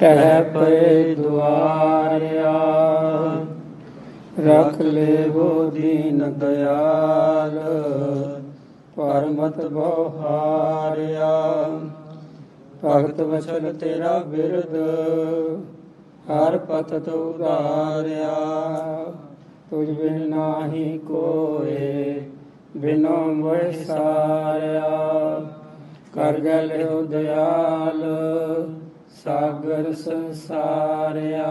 टह पे द्वारिया। रख ले वो दीन दयाल, परमत बहुहारिया। भगत वचन तेरा बिरद, हर पत उदारिया। तुझ बिन नाही कोय, बिनो मोह सारिया। कर गए हो दयाल, सागर संसारिया।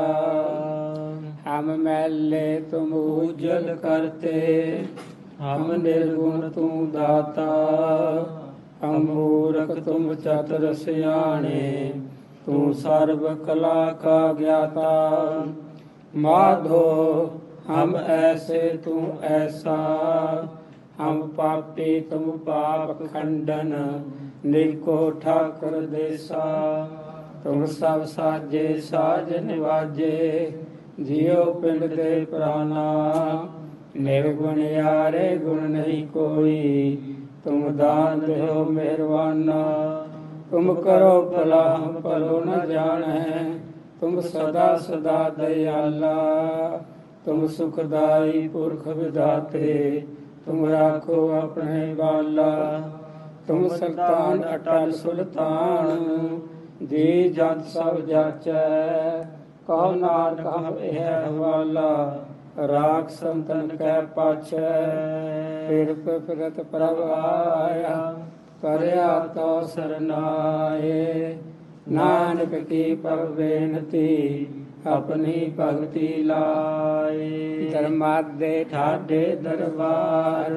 हम मैले तुम उजल करते, हम निर्गुण तू दाता। हम मूरख तुम चतुर सियाणे, तू सर्व कला का ज्ञाता। माधो हम ऐसे तू ऐसा, हम पापी तुम पाप खंडन। निको ठाकुर देसा, तुम सब साजे साज निवाजे। जियो पिंड दे प्राणा, निर्गुण यारे गुण नहीं कोई। तुम दान दो मेहरबाना, तुम करो भला हम भलो न जाने। तुम सदा सदा दयाला, तुम सुखदाई पुरख विधाते। तुम राखो अपने बाला, तुम सुल्तान अटल सुल्तान। जी जत सब जाचै, कहो नानक हम यह हवाला। राख संतन कै पाछै, फिर फिरत प्रभ आया। करया तो सरनाए, नानक की पर बेनती। अपनी भगति लाए, धर्मादे ठाडे दरबार।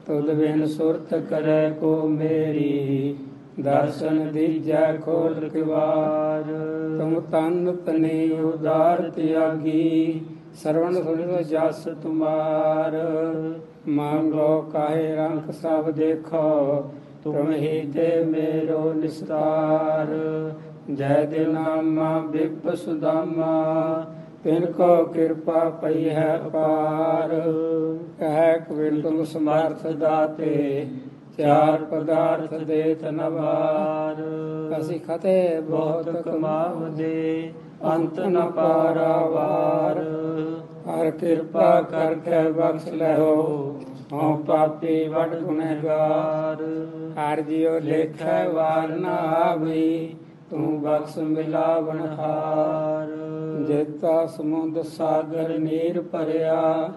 तुद बिन सुरत करे को मेरी, दर्शन दीजै खोल किवार। तुम तन तनी उदार त्यागी, श्रवण सुन जस तुमार। मांगो काहे रंक सब देखो, तुम ही ते मेरो निस्तार। जय दिनामा बिप सुदामा, तिनको कृपा पई है अपार। कह कबीर तुम समर्थ दाते, चार पदार्थ देत नवार। ਅਸੀਂ ਖਤੇ ਬਹੁਤ ਕਮਾਵਦੇ, ਅੰਤ ਨ ਪਾਰਾਵਾਰ। ਹਰ ਕਿਰਪਾ ਕਰਕੇ ਬਖਸ਼ ਲਹੋ, ਹਉ ਪਾਪੀ ਵਡ ਗੁਨਹਗਾਰ। ਹਰ ਜਿਉ ਲੇਖੈ ਵਾਰ ਨਾ ਆਵੀ, ਤੂੰ ਬਖਸ਼ ਮਿਲਾਵਣ ਹਾਰ। ਜੇਤਾ ਸਮੁੰਦ ਸਾਗਰ ਨੀਰ ਭਰਿਆ,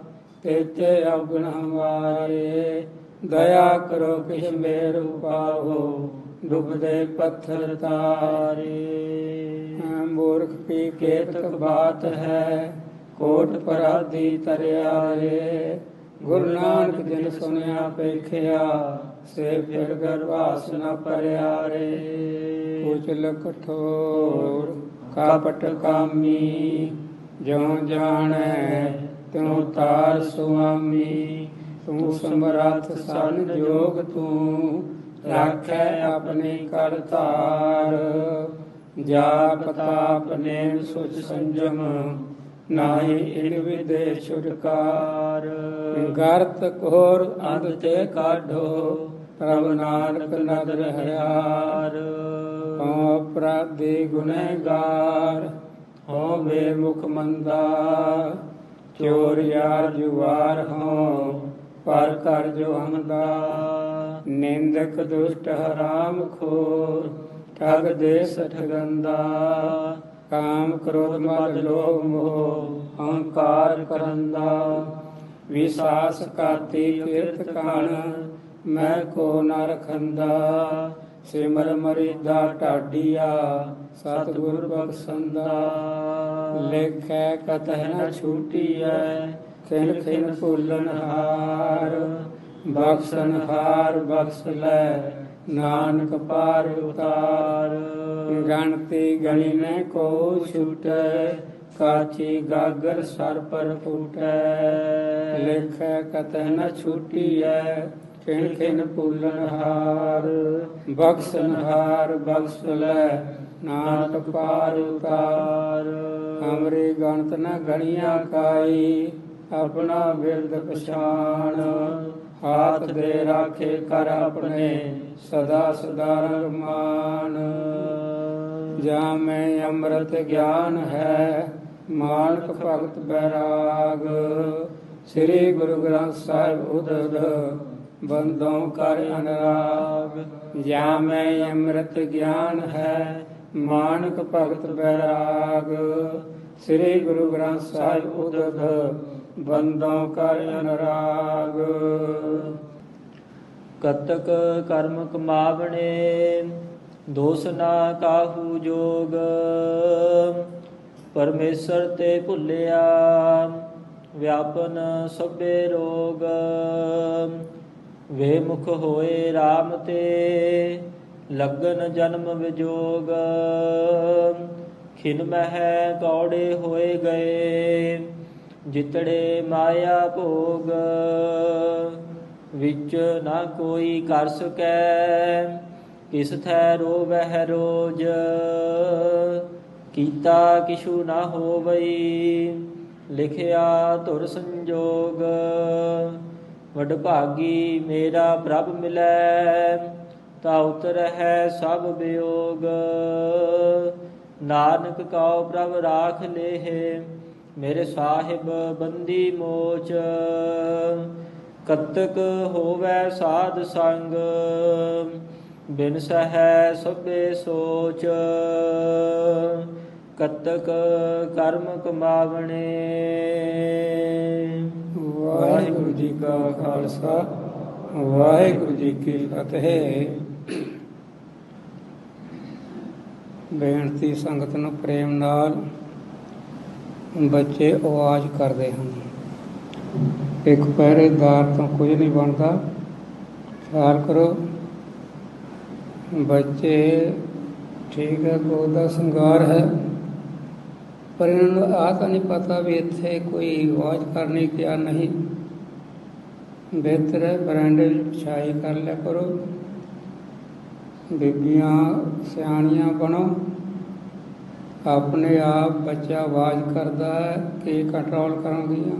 ਤੇਤੇ ਅਵਗੁਣ ਹਮਾਰੇ। ਦਇਆ ਕਰੋ ਕਿਛ ਮੇਰ ਪਾਹੋ, ਡੁੱਬਦੇ ਪੱਥਰ ਤਾਰੇ। ਮੂਰਖ ਕੀ ਕੇਤਕ ਬਾਤ ਹੈ, ਕੋਟ ਪਰਾਧੀ ਤਰਿਆਰੇ। ਗੁਰੂ ਨਾਨਕ ਜਿਨ ਸੁਨਿਆ ਪੇਖਿਆ, ਸੇ ਫਿਰ ਗਰਵਾਸ ਨ ਪਰਿਆਰੇ। ਕੁਚਲ ਕਠੋਰ ਕਾਪਟ ਕਾਮੀ, ਜਿਉ ਜਾਣੈ ਤਿਉ ਤਾਰ ਸੁਆਮੀ। ਤੂੰ ਸਮਰੱਥ ਸਨ ਜੋਗ ਤੂੰ, ਰਾਖੈ ਆਪਣੀ ਕਰ ਧਾਰ। ਜਾਪ ਤਾਪ ਨੇਮ ਸੁਚ ਸੰਜਮ, ਨਾਹੀ ਇਨ ਵਿਦੇ ਛੁਟਕਾਰ। ਗਰਤ ਘੋਰ ਅੰਧ ਤੇ ਕਾਢੋ, ਪ੍ਰਭ ਨਾਨਕ ਨਦਰ ਹਰਿਆਰ। ਹਉ ਅਪਰਾਧੀ ਗੁਨਹਗਾਰ, ਹਉ ਬੇਮੁਖ ਮੰਦਾ। ਚੋਰ ਯਾਰ ਜੁਆਰ ਹਉ, ਪਰ ਕਰ ਜੋ ਹਮਦਾ। ਨਿੰਦਕ ਦੁਸ਼ਟ ਹਰਾਮ ਖੋਰ, ਠਗ ਦੇਸ ਠਗੰਦਾ। ਕਾਮ ਕ੍ਰੋਧ ਮਦ ਲੋਭ ਮੋਹ, ਅਹੰਕਾਰ ਕਰੰਦਾ। ਵਿਸਾਸ ਕਾਤੀ ਕਿਰਤ ਕਣ, ਮੈਂ ਕੋ ਨ ਰਖੰਦਾ। ਸਿਮਰ ਮਰਿਦਾ ਢਾਡੀਆ, ਸਤਿਗੁਰ ਬਖਸ਼ੰਦਾ। ਲੇਖੈ ਕਤਹਿ ਨ ਛੂਟੀਐ, ਖਿਨ ਖਿਨ ਭੁੱਲਨ ਹਾਰ। ਬਖਸ਼ਣ ਹਾਰ ਬਖਸ਼ ਲੈ, ਨਾਨਕ ਪਾਰ ਉਤਾਰ। ਗਣਤੀ ਗਣੀ ਨੇ ਕੋ ਛੂਟੈ, ਕਾਚੀ ਗਾਗਰ ਸਰ ਪਰ ਫੂਟੈ। ਲੇਖੈ ਕਤਹਿ ਨ ਛੂਟੀਐ, ਖਿਨ ਖਿਨ ਭੁੱਲਨ ਹਾਰ। ਬਖਸ਼ਣ ਹਾਰ ਬਖਸ਼ ਲੈ, ਨਾਨਕ ਪਾਰ ਉਤਾਰ। ਹਮਰੀ ਗਣਤ ਨ ਗਣੀਆਂ ਕਾਈ, ਆਪਣਾ ਬਿਰਦ ਪਛਾਣ। ਹਾਥ ਦੇ ਰਾਖੇ ਕਰ ਆਪਣੇ, ਸਦਾ ਸਦਾ ਰੰਗ ਮਾਨ। ਜਾਂ ਮੈਂ ਅੰਮ੍ਰਿਤ ਗਿਆਨ ਹੈ ਮਾਨਕ ਭਗਤ ਬੈਰਾਗ। ਸ੍ਰੀ ਗੁਰੂ ਗ੍ਰੰਥ ਸਾਹਿਬ ਉਦਦ ਬੰਦੋਂ ਕਰ ਅਨਰਾਗ। ਜਾਂ ਮੈਂ ਅੰਮ੍ਰਿਤ ਗਿਆਨ ਹੈ ਮਾਨਕ ਭਗਤ ਬੈਰਾਗ। ਸ੍ਰੀ ਗੁਰੂ ਗ੍ਰੰਥ ਸਾਹਿਬ ਉਦਦ ਬੰਦੋਂ ਕਰ ਅਨਰਾਗ। ਕਤਕ ਕਰਮ ਕਮਾਵਣੇ ਦੋਸ ਨਾ ਕਾਹੂ ਜੋਗ। ਪਰਮੇਸ਼ਰ ਤੇ ਭੁੱਲਿਆ ਵਿਆਪਨ ਸਭੇ ਰੋਗ। ਵੇ ਮੁਖ ਹੋਏ RAM ਤੇ ਲਗਨ ਜਨਮ ਵਿਜੋਗ। ਖਿਨ ਮਹਿ ਕੌੜੇ ਹੋਏ ਗਏ ਜਿਤੜੇ ਮਾਇਆ ਭੋਗ। ਵਿੱਚ ਨਾ ਕੋਈ ਕਰ ਸਕੈ ਕਿਸ ਥੈ ਰੋਵਹਿ ਰੋਜ। ਕੀਤਾ ਕਿਛੂ ਨਾ ਹੋਵਈ ਲਿਖਿਆ ਧੁਰ ਸੰਜੋਗ। ਵਡਭਾਗੀ ਮੇਰਾ ਪ੍ਰਭ ਮਿਲੈ ਤਾ ਉਤਰਹਿ ਸਭ ਵਿਯੋਗ। ਨਾਨਕ ਕਉ ਪ੍ਰਭ ਰਾਖ ਲੇਹਿ ਮੇਰੇ ਸਾਹਿਬ ਬੰਦੀ ਮੋਚ। ਕਤਕ ਹੋਵੈ ਸਾਧ ਸੰਗ ਬਿਨ ਸਹੈ ਸਭੇ ਸੋਚ। ਕਤਕ ਕਰਮ ਕਮਾਵਣੇ। ਵਾਹਿਗੁਰੂ ਜੀ ਕਾ ਖਾਲਸਾ ਵਾਹਿਗੁਰੂ ਜੀ ਕੀ ਫਤਿਹ। ਬੇਨਤੀ ਸੰਗਤ ਨੂੰ ਪ੍ਰੇਮ ਨਾਲ ਬੱਚੇ ਆਵਾਜ਼ ਕਰਦੇ ਹਨ। ਇੱਕ ਪਹਿਰੇਦਾਰ ਤੋਂ ਕੁਝ ਨਹੀਂ ਬਣਦਾ। ਖਿਆਲ ਕਰੋ ਬੱਚੇ ਠੀਕ ਹੈ ਗੋਦ ਦਾ ਸ਼ਿੰਗਾਰ ਹੈ ਪਰ ਇਹਨਾਂ ਨੂੰ ਆਹ ਤਾਂ ਨਹੀਂ ਪਤਾ ਵੀ ਇੱਥੇ ਕੋਈ ਆਵਾਜ਼ ਕਰਨੀ ਕਿਆ ਨਹੀਂ। ਬਿਹਤਰ ਹੈ ਬਰਾਂਡੇ ਵਿੱਚ ਛਾਈ ਕਰ ਲਿਆ ਕਰੋ। ਬੀਬੀਆਂ ਸਿਆਣੀਆਂ ਬਣੋ। ਆਪਣੇ ਆਪ ਬੱਚਾ ਆਵਾਜ਼ ਕਰਦਾ ਹੈ ਕਿ ਕੰਟਰੋਲ ਕਰਨਗੀਆਂ।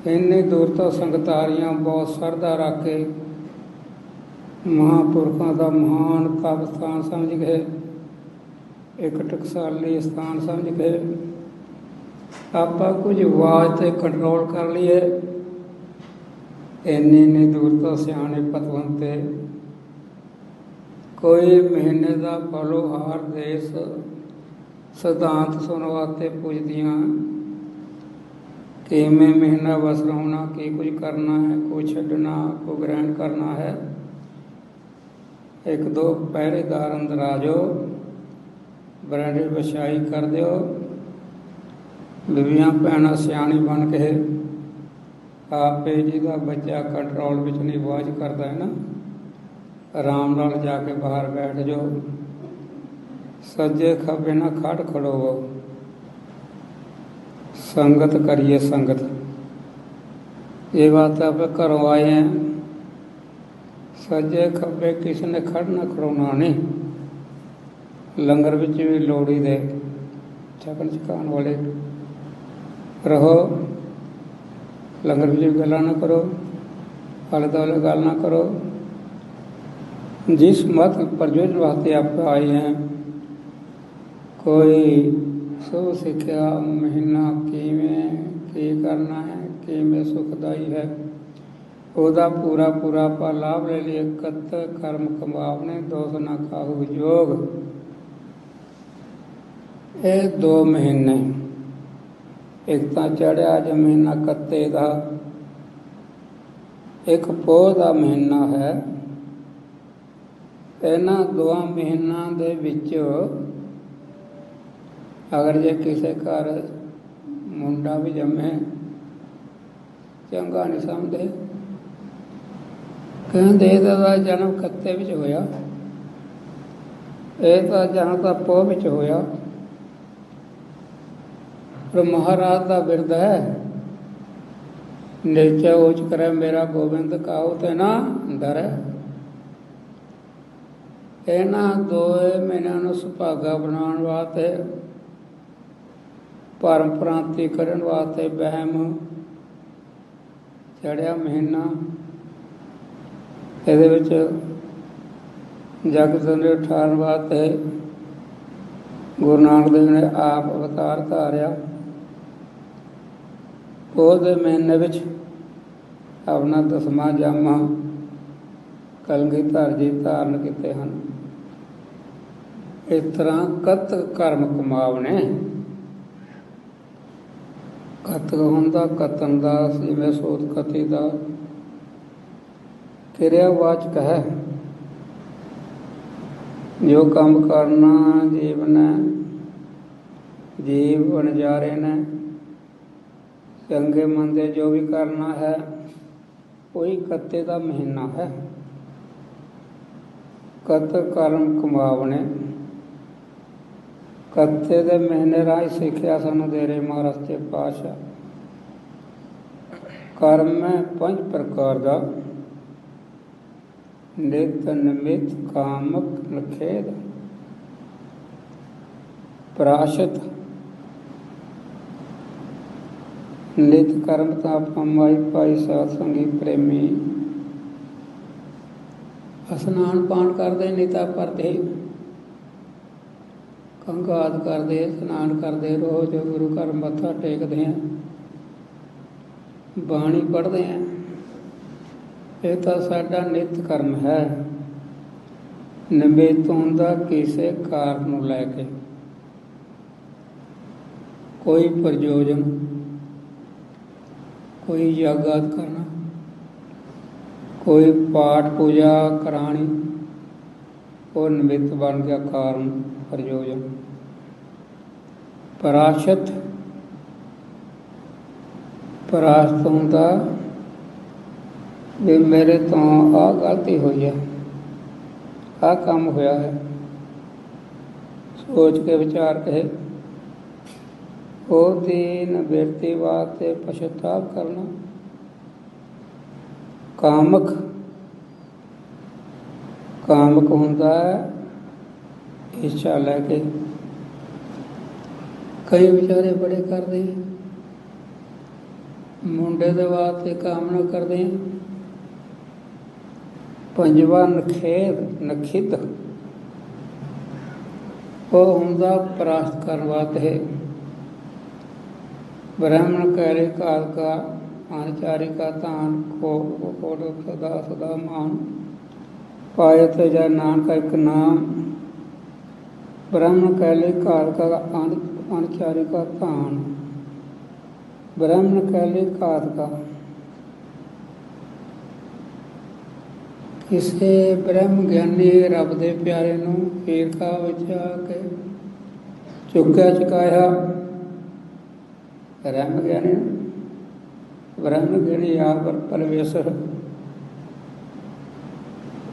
ਇੰਨੇ ਦੂਰ ਤੋਂ ਸੰਗਤ ਆ ਰਹੀਆਂ ਬਹੁਤ ਸ਼ਰਧਾ ਰੱਖ ਕੇ ਮਹਾਂਪੁਰਖਾਂ ਦਾ ਮਹਾਨ ਤਪ ਸਥਾਨ ਸਮਝ ਗਏ। ਇੱਕ ਟਕਸਾਲੀ ਸਥਾਨ ਸਮਝ ਗਏ। ਆਪਾਂ ਕੁਝ ਆਵਾਜ਼ 'ਤੇ ਕੰਟਰੋਲ ਕਰ ਲਈਏ। ਇੰਨੇ ਦੂਰ ਤੋਂ ਸਿਆਣੇ ਪਤਵੰਤੇ ਕੋਈ ਮਹੀਨੇ ਦਾ ਫਲੋਹਾਰ ਦੇਸ਼ ਸਿਧਾਂਤ ਸੁਣਨ ਵਾਸਤੇ ਪੁੱਛਦੀਆਂ ਕਿਵੇਂ ਮਹੀਨਾ ਬਸਰ ਹੋਣਾ, ਕੀ ਕੁਝ ਕਰਨਾ ਹੈ, ਕੋਈ ਛੱਡਣਾ, ਕੋਈ ਗ੍ਰਹਿਣ ਕਰਨਾ ਹੈ। ਇੱਕ ਦੋ ਪਹਿਰੇਦਾਰ ਅੰਦਰ ਆ ਜਾਓ, ਬਰਾਂਡੇ ਵਿਛਾਈ ਕਰ ਦਿਓ। ਬੀਬੀਆਂ ਭੈਣਾਂ ਸਿਆਣੀ ਬਣ ਕੇ ਆਪੇ ਜਿਹਦਾ ਬੱਚਾ ਕੰਟਰੋਲ ਵਿੱਚ ਨਹੀਂ ਆਵਾਜ਼ ਕਰਦਾ ਹੈ ਨਾ, ਆਰਾਮ ਨਾਲ ਜਾ ਕੇ ਬਾਹਰ ਬੈਠ ਜਾਓ। ਸੱਜੇ ਖੱਬੇ ਨਾ ਖੜ ਖੜੋਵੋ। ਸੰਗਤ ਕਰੀਏ ਸੰਗਤ। ਇਹ ਬਾਤ ਆਪਾਂ ਘਰੋਂ ਆਏ हैं। ਸੱਜੇ ਖੱਬੇ ਕਿਸੇ ਨੇ ਖੜਨਾ ਖੜਾਉਣਾ ਨਹੀਂ। ਲੰਗਰ ਵਿੱਚ ਵੀ ਲੋੜੀ ਦੇ ਛਕਣ ਛਕਾਉਣ ਵਾਲੇ ਰਹੋ। ਲੰਗਰ ਵਿੱਚ ਵੀ ਗੱਲਾਂ ਨਾ ਕਰੋ, ਆਲੇ ਦੁਆਲੇ ਗੱਲ ਨਾ करो। जिस मत प्रयोजन वास्ते आप आए हैं, कोई शुभ सिक्ख्या महीना किवें की करना है, किवें सुखदाई है, ਉਹਦਾ ਪੂਰਾ ਪੂਰਾ ਆਪਾਂ ਲਾਭ ਲੈ ਲਈਏ। ਕਤ ਕਰਮ ਕਮਾਵਣੇ ਦੋਸ ਨਾ ਕਾਹੂ ਜੋਗ। ਇਹ 2 ਮਹੀਨੇ, ਇੱਕ ਤਾਂ ਚੜ੍ਹਿਆ ਅੱਜ ਮਹੀਨਾ ਕੱਤੇ ਦਾ, ਇੱਕ ਪੋਹ ਦਾ ਮਹੀਨਾ ਹੈ। ਇਹਨਾਂ 2 ਮਹੀਨਿਆਂ ਦੇ ਵਿੱਚ ਅਗਰ ਜੇ ਕਿਸੇ ਘਰ ਮੁੰਡਾ ਵੀ ਜੰਮੇ ਚੰਗਾ ਨਹੀਂ ਸਮਝਦੇ, ਕਹਿੰਦੇ ਇਹਦਾ ਜਨਮ ਕੱਤੇ ਵਿੱਚ ਹੋਇਆ, ਇਹ ਤਾਂ ਜਨਮ ਤਾਂ ਪੋਹ ਵਿੱਚ ਹੋਇਆ। ਪਰ ਮਹਾਰਾਜ ਦਾ ਬਿਰਦ ਹੈ, ਨੀਚੇ ਉੱਚ ਕਰੇ ਮੇਰਾ ਗੋਬਿੰਦ ਕਾਹੂ ਤੇ ਨਾ ਡਰੈ। ਇਹਨਾਂ 2 ਮਹੀਨਿਆਂ ਨੂੰ ਸੁਭਾਗਾ ਬਣਾਉਣ ਵਾਸਤੇ, ਭਰਮ ਭ੍ਰਾਂਤੀ ਕਰਨ ਵਾਸਤੇ, ਵਹਿਮ ਚੜ੍ਹਿਆ ਮਹੀਨਾ, ਇਹਦੇ ਵਿੱਚ ਜਗਤ ਦੇ ਠਾਰਨ ਵਾਸਤੇ ਗੁਰੂ ਨਾਨਕ ਦੇਵ ਨੇ ਆਪ ਅਵਤਾਰ ਧਾਰਿਆ। ਉਹਦੇ ਮਹੀਨੇ ਵਿੱਚ ਆਪਣਾ 10ਵਾਂ ਜਾਮਾ ਕਲਗੀਧਰ ਜੀ ਧਾਰਨ ਕੀਤੇ ਹਨ। ਇਸ ਤਰ੍ਹਾਂ ਕਤ ਕਰਮ ਕਮਾਵਣੇ। ਕਤ ਹੁੰਦਾ ਕਤਨ ਦਾ, ਜਿਵੇਂ ਸੋਤ ਕਤੀ ਦਾ ਕਿਰਿਆਵਾਚਕ ਹੈ। ਜੋ ਕੰਮ ਕਰਨਾ ਜੀਵ ਨੇ, ਜੀਵ ਵਣਜਾਰੇ ਨੇ, ਚੰਗੇ ਮੰਦੇ ਜੋ ਵੀ ਕਰਨਾ ਹੈ ਉਹੀ ਕੱਤੇ ਦਾ ਮਹੀਨਾ ਹੈ। ਕਤ ਕਰਮ ਕਮਾਵਣੇ। ਕੱਤੇ ਦੇ ਮਹੀਨੇ ਰਾਹੀਂ ਸਿੱਖਿਆ ਸਾਨੂੰ ਦੇ ਰਹੇ ਮਹਾਰਾਜ ਸੱਚੇ ਪਾਤਸ਼ਾਹ। ਕਰਮ ਹੈ 5 ਪ੍ਰਕਾਰ ਦਾ, ਨਿਤ ਨਿਮਿਤ ਕਾਮਕ ਨਖੇਦ ਪ੍ਰਾਸ਼ਤ। ਨਿਤ ਕਰਮ ਤਾਂ ਮਾਈ ਭਾਈ ਸਾਧ ਸੰਗੀ ਪ੍ਰੇਮੀ। ਇਸ਼ਨਾਨ ਪਾਣ ਕਰਦੇ, ਨਿਤਾ ਕਰਦੇ, ਕੰਗਾਦ ਕਰਦੇ, ਇਸ਼ਨਾਨ ਕਰਦੇ, ਰੋਜ਼ ਗੁਰੂ ਘਰ ਮੱਥਾ ਟੇਕਦੇ ਹਾਂ, ਬਾਣੀ ਪੜ੍ਹਦੇ ਹਾਂ। ਇਹ ਤਾਂ ਸਾਡਾ ਨਿਤ ਕਰਮ ਹੈ। ਨਿਮਿਤ ਹੁੰਦਾ ਕਿਸੇ ਕਾਰਨ ਨੂੰ ਲੈ ਕੇ, ਕੋਈ ਪ੍ਰਯੋਜਨ, ਕੋਈ ਯਾਗਾਤ ਕਰਨਾ, ਕੋਈ ਪਾਠ ਪੂਜਾ ਕਰਾਣੀ, ਉਹ ਨਿਮਿਤ ਬਣ ਗਿਆ ਕਾਰਨ ਪ੍ਰਯੋਜਨ। ਪ੍ਰਾਸ਼ਤ, ਪ੍ਰਾਸ਼ਤ ਹੁੰਦਾ ਵੀ ਮੇਰੇ ਤੋਂ ਆਹ ਗਲਤੀ ਹੋਈ ਹੈ, ਆਹ ਕੰਮ ਹੋਇਆ ਹੈ, ਸੋਚ ਕੇ ਵਿਚਾਰ ਕੇ ਉਹਦੀ ਨਿਵਰਤੀ ਵਾਸਤੇ ਪਛਤਾਵਾ ਕਰਨਾ। ਕਾਮਕ, ਕਾਮਕ ਹੁੰਦਾ ਹੈ ਇੱਛਾ ਲੈ ਕੇ। ਕਈ ਵਿਚਾਰੇ ਬੜੇ ਕਰਦੇ, ਮੁੰਡੇ ਦੇ ਵਾਸਤੇ ਕਾਮਨਾ ਕਰਦੇ। 5ਵਾਂ ਨਖੇਦ, ਨਖਿਦ, ਉਹ ਹੁੰਦਾ ਪ੍ਰਾਸ਼ਤ ਕਰਨ ਵਾਸਤੇ। ब्राह्मण कहरे काल का अनचारी का तान कोट सदा सदा मान पाए तो जा नानक का एक नाम। ब्राह्मण कहले काल का अनचारी का तान, ब्राह्मण कहले काल का। किसे ब्रह्म ज्ञानी रब दे प्यारे नूं ईरखा विच आके चुक्या चुकाया। ब्रह्म ज्ञानी, ब्रह्म ज्ञानी आप परमेश्वर,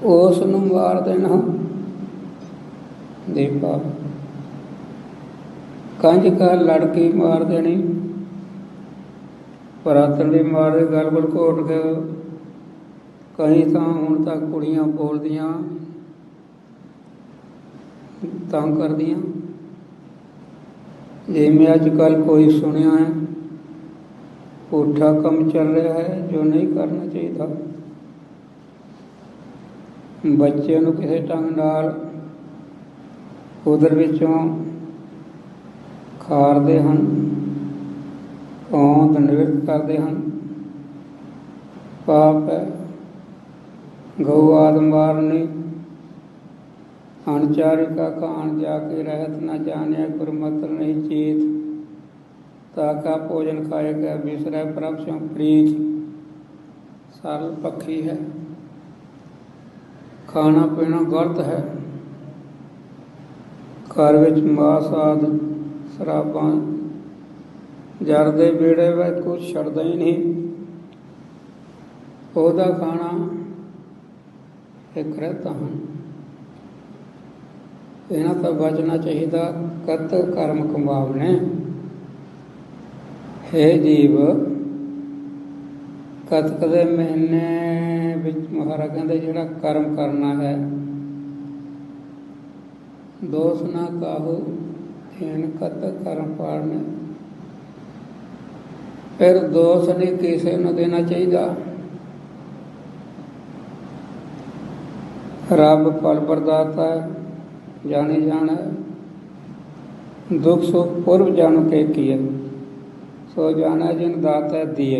उस नूं मार देना दीपा। कंज का लड़की मार देनी, परातन भी मार दे, गल गुल घोट के। कहीं तो हुण तक कुड़ियां बोलदियां तंग करदियां। जिवें अजकल कोई सुनिया है पुठा काम चल रहा है जो नहीं करना चाहिए। बच्चे नूं किसी ढंग नाल उधर विचों खारदे हन, कौंध निवृत्त करते हैं। पाप है गौ आदि मारनी, अनचारी का कान जाके रहत न जाने, गुरमत नहीं चीत। ताका भोजन खाएगा विसरै प्रभ स्यों प्रीत। सरल पक्षी है, खाना पीना गलत है। घर विच मास आदि शराबां जरदे बेड़े में कुछ छड़दा ही नहीं। ओहदा खाना एक रहता हैं। इन्हां तो बचना चाहिए। कत कर्म कमावने। हे जीव, कत दे महीने विच महाराज कहते जिहड़ा कर्म करना है, दोष ना काहू इन कत कर्म पाड़ने। फिर दोष नहीं किसी नूं देना चाहिए। रब फल प्रदाता जानी जान है, दुख सुख पूर्व जानो के किए, सो जाना जिन दाता दिए।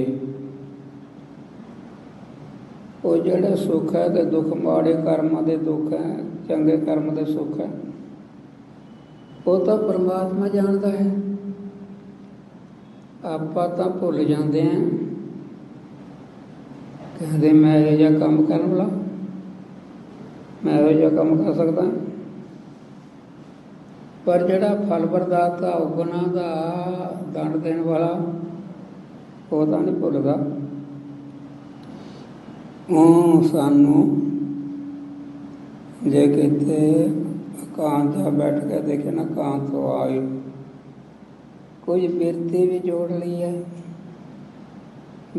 वो ਜਿਹੜੇ सुख है तो दुख माड़े कर्म के दुख है, चंगे कर्म के सुख है, वो तो परमात्मा जानता है। ਆਪਾਂ ਤਾਂ ਭੁੱਲ ਜਾਂਦੇ ਹਾਂ, ਕਹਿੰਦੇ ਮੈਂ ਇਹੋ ਜਿਹਾ ਕੰਮ ਕਰਨ ਵਾਲਾ, ਮੈਂ ਇਹੋ ਜਿਹਾ ਕੰਮ ਕਰ ਸਕਦਾ। ਪਰ ਜਿਹੜਾ ਫਲ ਪ੍ਰਦਾਤਾ ਉਗਣਾ ਦਾ ਦੰਡ ਦੇਣ ਵਾਲਾ, ਉਹ ਤਾਂ ਨਹੀਂ ਭੁੱਲਦਾ। ਉਹ ਸਾਨੂੰ ਜੇ ਕਿਤੇ ਇਕਾਂਤ ਜਾ ਬੈਠ ਕੇ ਦੇਖੇ ਨਾ, ਇਕਾਂਤ ਤੋਂ ਆਏ ਕੁਝ ਬਿਰਤੀ ਵੀ ਜੋੜ ਲਈ ਹੈ,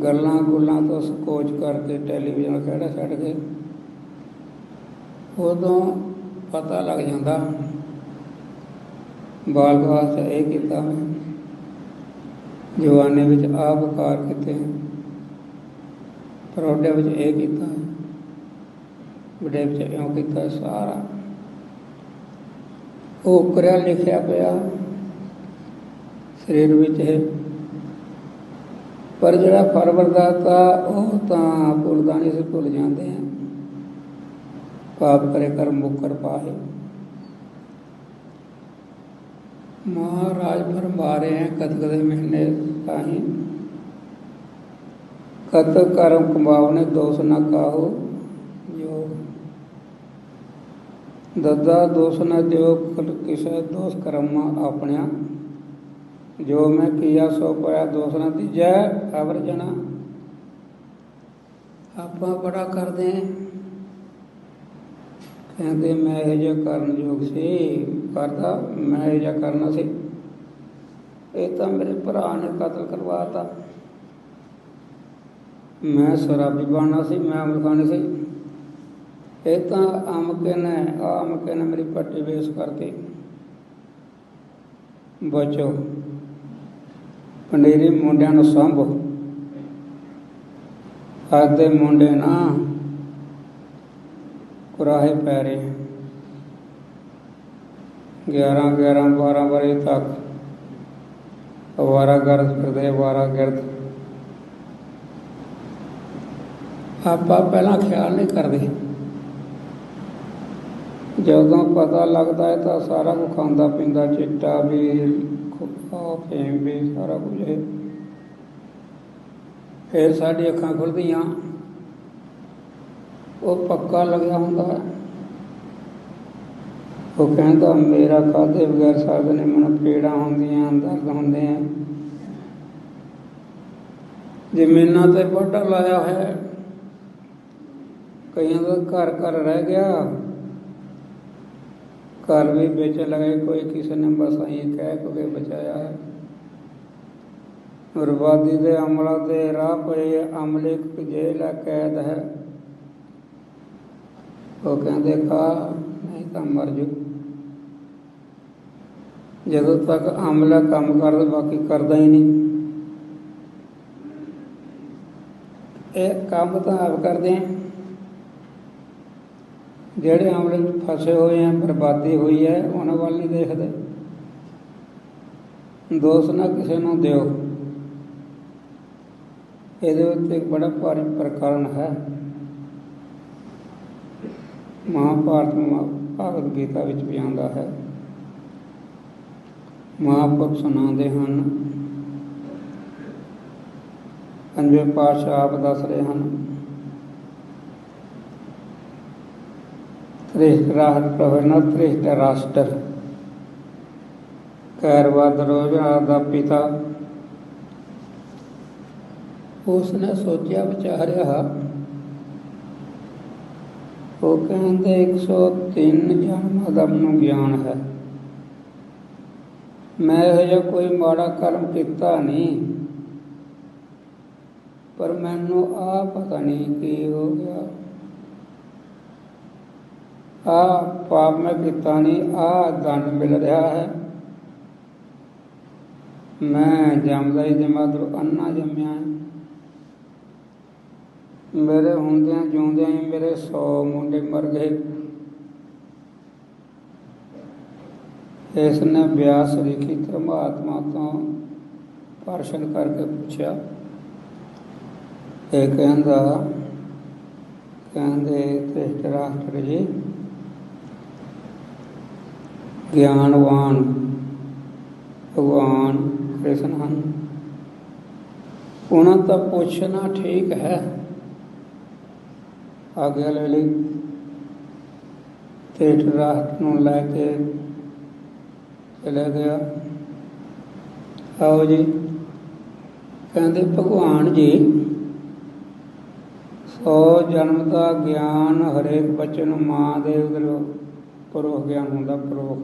ਗੱਲਾਂ ਗੁੱਲਾਂ ਤੋਂ ਸਕੋਚ ਕਰਕੇ ਟੈਲੀਵਿਜ਼ਨ ਖੜਾ ਛੱਡ ਕੇ, ਉਦੋਂ ਪਤਾ ਲੱਗ ਜਾਂਦਾ ਬਾਲਕ ਵਾਸਤੇ ਇਹ ਕੀਤਾ ਮੈਂ, ਜਵਾਨੀ ਵਿੱਚ ਆਹ ਵਕਾਰ ਕੀਤੇ, ਪ੍ਰੌਢੇ ਵਿੱਚ ਇਹ ਕੀਤਾ, ਬੁਢੇ ਵਿੱਚ ਇਉਂ ਕੀਤਾ। ਸਾਰਾ ਉਹ ਉਕਰਿਆ ਲਿਖਿਆ ਪਿਆ ਸਰੀਰ ਵਿੱਚ ਹੈ। ਪਰ ਜਿਹੜਾ ਫਲ ਪ੍ਰਦਾਤਾ ਉਹ ਤਾਂ ਭੁੱਲਦਾ ਨਹੀਂ ਸੀ, ਭੁੱਲ ਜਾਂਦੇ ਆ। ਪਾਪ ਕਰੇ ਕਰ ਮੁਕਰ ਪਾਏ। ਮਹਾਰਾਜ ਫਰਮਾ ਰਹੇ ਹੈ ਕਤਕ ਦੇ ਮਹੀਨੇ ਤਾਹੀਂ, ਕਤ ਕਰਮ ਕਮਾਵਨੇ ਦੋਸ਼ ਨਾ ਕਾਹੋ ਜੋ, ਦਦਾ ਦੋਸ਼ ਨਾ ਦਿਓ ਕਿਸੇ ਦੋਸ਼ ਕਰਮਾ ਆਪਣਿਆ, ਜੋ ਮੈਂ ਕੀਆ ਸੋ ਪਾਇਆ ਦੋਸ਼ ਨਾ ਦੀਜੈ ਅਵਰ ਜਣਾ। ਆਪਾਂ ਬੜਾ ਕਰਦੇ ਹਾਂ, ਕਹਿੰਦੇ ਮੈਂ ਇਹੋ ਜਿਹਾ ਕਰਨ ਯੋਗ ਸੀ, ਕਰਦਾ ਮੈਂ ਇਹੋ ਜਿਹਾ ਕਰਨਾ ਸੀ, ਇਹ ਤਾਂ ਮੇਰੇ ਭਰਾ ਨੇ ਕਤਲ ਕਰਵਾਤਾ, ਮੈਂ ਸ਼ਰਾਬੀ ਬਣਨਾ ਸੀ, ਮੈਂ ਅਮਲ ਖਾਣੀ ਸੀ, ਇਹ ਤਾਂ ਅਮਕੇ ਨੇ ਮੇਰੀ ਪੱਟੀ ਵੇਸ ਕਰਤੀ। ਬਚੋ ਪੰਡੇਰੀ ਮੁੰਡਿਆਂ ਨੂੰ ਸਾਂਭੋ, ਆਦੇ ਮੁੰਡੇ ਨਾ ਕੁਰਾਹੇ ਪੈ ਰਹੇ, 11-12 ਵਜੇ ਤੱਕ ਅਵਾਰਾਗਰਦ ਫਿਰਦੇ, ਅਵਾਰਾਗਰਦ। ਆਪਾਂ ਪਹਿਲਾਂ ਖਿਆਲ ਨਹੀਂ ਕਰਦੇ, ਜਦੋਂ ਪਤਾ ਲੱਗਦਾ ਹੈ ਤਾਂ ਸਾਰਾ ਕੁਝ ਖਾਂਦਾ ਪੀਂਦਾ, ਚਿੱਟਾ ਵੀ, ਫੇਮ ਵੀ, ਸਾਰਾ ਕੁਝ ਹੈ। ਫਿਰ ਸਾਡੀ ਅੱਖਾਂ ਖੁੱਲ੍ਹਦੀਆਂ, ਉਹ ਪੱਕਾ ਲੱਗਿਆ ਹੁੰਦਾ। ਉਹ ਕਹਿੰਦਾ ਮੇਰਾ ਖਾਧੇ ਬਗੈਰ ਸਾਧ ਨੇ, ਮੈਨੂੰ ਪੀੜਾਂ ਹੁੰਦੀਆਂ, ਦਰਦ ਹੁੰਦੇ ਆ। ਜ਼ਮੀਨਾਂ 'ਤੇ ਵਾਢਾ ਲਾਇਆ ਹੈ, ਕਈਆਂ ਦਾ ਘਰ ਘਰ ਰਹਿ ਗਿਆ, ਘਰ ਵੀ ਵੇਚਣ ਲਗੇ, ਕੋਈ ਕਿਸੇ ਨੇ ਬਸ ਅਸੀਂ ਕਹਿ ਕੇ ਬਚਾਇਆ ਹੈ। ਬਰਬਾਦੀ ਦੇ ਅਮਲਾਂ ਦੇ ਰਾਹ ਪਏ, ਅਮਲੇ ਜੇਲ੍ਹ ਕੈਦ ਹੈ। ਉਹ ਕਹਿੰਦੇ ਖਾ ਨਹੀਂ ਤਾਂ ਮਰ ਜੂ। ਜਦੋਂ ਤੱਕ ਅਮਲਾ ਕੰਮ ਕਰਦਾ ਬਾਕੀ ਕਰਦਾ ਹੀ ਨਹੀਂ। ਇਹ ਕੰਮ ਤਾਂ ਆਪ ਕਰਦੇ ਆ, ਜਿਹੜੇ ਅਮਲੇ ਵਿੱਚ ਫਸੇ ਹੋਏ ਆ, ਬਰਬਾਦੀ ਹੋਈ ਹੈ, ਉਹਨਾਂ ਵੱਲ ਨਹੀਂ ਦੇਖਦੇ। ਦੋਸ਼ ਨਾ ਕਿਸੇ ਨੂੰ ਦਿਓ, ਇਹਦੇ ਉੱਤੇ ਇੱਕ ਬੜਾ ਭਾਰੀ ਪ੍ਰਕਰਨ ਹੈ। ਮਹਾਭਾਰਤ ਭਗਵਦ ਗੀਤਾ ਵਿੱਚ ਵੀ ਆਉਂਦਾ ਹੈ। ਮਹਾਂਪੁਰਖ ਸੁਣਾਉਂਦੇ ਹਨ, ਪੰਜਵੇਂ ਪਾਤਸ਼ਾਹ ਆਪ ਦੱਸ ਰਹੇ ਹਨ। ਤ੍ਰਿਸ਼ਟ ਰਾਸ਼ਟਰ ਕੈਰਵਦ ਰੋਜਾ ਦਾ ਪਿਤਾ, ਉਸਨੇ ਸੋਚਿਆ ਵਿਚਾਰਿਆ, ਉਹ ਕਹਿੰਦੇ 103 ਜਨਮਾਂ ਦਾ ਮੈਨੂੰ ਗਿਆਨ ਹੈ, ਮੈਂ ਇਹੋ ਜਿਹਾ ਕੋਈ ਮਾੜਾ ਕਰਮ ਕੀਤਾ ਨਹੀਂ, ਪਰ ਮੈਨੂੰ ਆਹ ਪਤਾ ਨਹੀਂ ਕੀ ਹੋ ਗਿਆ, ਆਹ ਪਾਪ ਮੈਂ ਕੀਤਾ ਨਹੀਂ, ਆਹ ਦੰਡ ਮਿਲ ਰਿਹਾ ਹੈ। ਮੈਂ ਜੰਮਦਾ ਹੀ ਜਮਾਦਰੂ ਅੰਨਾ ਜੰਮਿਆ, ਮੇਰੇ ਹੁੰਦਿਆਂ ਜਿਉਂਦਿਆਂ ਹੀ ਮੇਰੇ 100 ਮੁੰਡੇ ਮਰ ਗਏ। ਇਸ ਨੇ ਬਿਆਸ ਲਿਖੀ ਧਰਮਾਤਮਾ ਤੋਂ ਪ੍ਰਸ਼ਨ ਕਰਕੇ ਪੁੱਛਿਆ। ਇਹ ਕਹਿੰਦੇ ਧ੍ਰਿਸ਼ਟਰਾਸ਼ਟਰ ਜੀ, ਗਿਆਨਵਾਨ ਭਗਵਾਨ ਕ੍ਰਿਸ਼ਨ ਹਨ, ਉਹਨਾਂ ਤਾਂ ਪੁੱਛਣਾ ਠੀਕ ਹੈ। ਆਗਿਆ ਲੈ ਲਈ। ਧ੍ਰਿਸ਼ਟਰਾਸ਼ਟਰ ਨੂੰ ਲੈ ਕੇ ਚਲਾ ਗਿਆ। ਆਓ ਜੀ। ਕਹਿੰਦੇ ਭਗਵਾਨ ਜੀ, 100 ਜਨਮ ਦਾ ਗਿਆਨ ਹਰੇਕ ਬੱਚੇ ਨੂੰ ਮਾਂ ਦੇ ਉਧਰੋਂ ਪਰੋਖ ਗਿਆਨ ਹੁੰਦਾ, ਪਰੋਖ।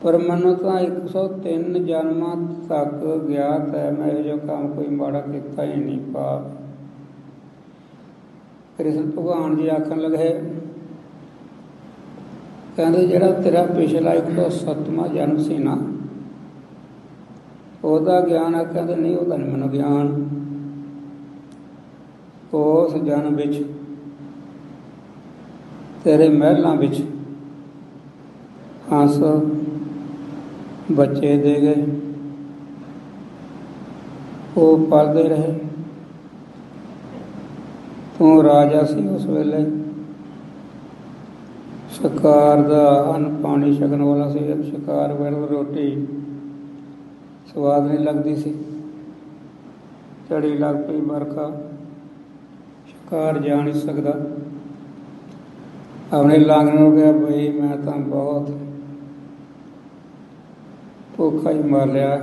ਪਰ ਮੈਨੂੰ ਤਾਂ 103 ਜਨਮਾਂ ਤੱਕ ਗਿਆਤ ਹੈ, ਮੈਂ ਇਹੋ ਜਿਹਾ ਕੰਮ ਕੋਈ ਮਾੜਾ ਕੀਤਾ ਹੀ ਨਹੀਂ। ਪਾਪ ਕ੍ਰਿਸ਼ਨ ਭਗਵਾਨ ਜੀ ਆਖਣ ਲੱਗੇ, ਕਹਿੰਦੇ ਜਿਹੜਾ ਤੇਰਾ ਪਿਛਲਾ 107ਵਾਂ ਜਨਮ ਸੀ ਨਾ, ਉਹਦਾ ਗਿਆਨ ਹੈ? ਕਹਿੰਦੇ ਨਹੀਂ, ਉਹਦਾ ਨਹੀਂ ਮੈਨੂੰ ਗਿਆਨ। ਉਸ ਜਨਮ ਵਿੱਚ ਤੇਰੇ ਮਹਿਲਾਂ ਵਿੱਚ ਹੰਸ ਬੱਚੇ ਦੇ ਗਏ, ਉਹ ਪਲਦੇ ਰਹੇ। ਤੂੰ ਰਾਜਾ ਸੀ ਉਸ ਵੇਲੇ, ਸ਼ਿਕਾਰ ਦਾ ਅੰਨ ਪਾਣੀ ਛਕਣ ਵਾਲਾ ਸੀ। ਸ਼ਿਕਾਰ ਵੇਲੇ ਰੋਟੀ ਸਵਾਦ ਨਹੀਂ ਲੱਗਦੀ ਸੀ। ਝੜੀ ਲੱਗ ਪਈ ਵਰਖਾ, ਸ਼ਿਕਾਰ ਜਾ ਨਹੀਂ ਸਕਦਾ। ਆਪਣੇ ਲਾਂਘਣ ਹੋ ਗਿਆ, ਬਈ ਮੈਂ ਤਾਂ ਬਹੁਤ ਭੁੱਖਾ ਹੀ ਮਰ ਲਿਆ।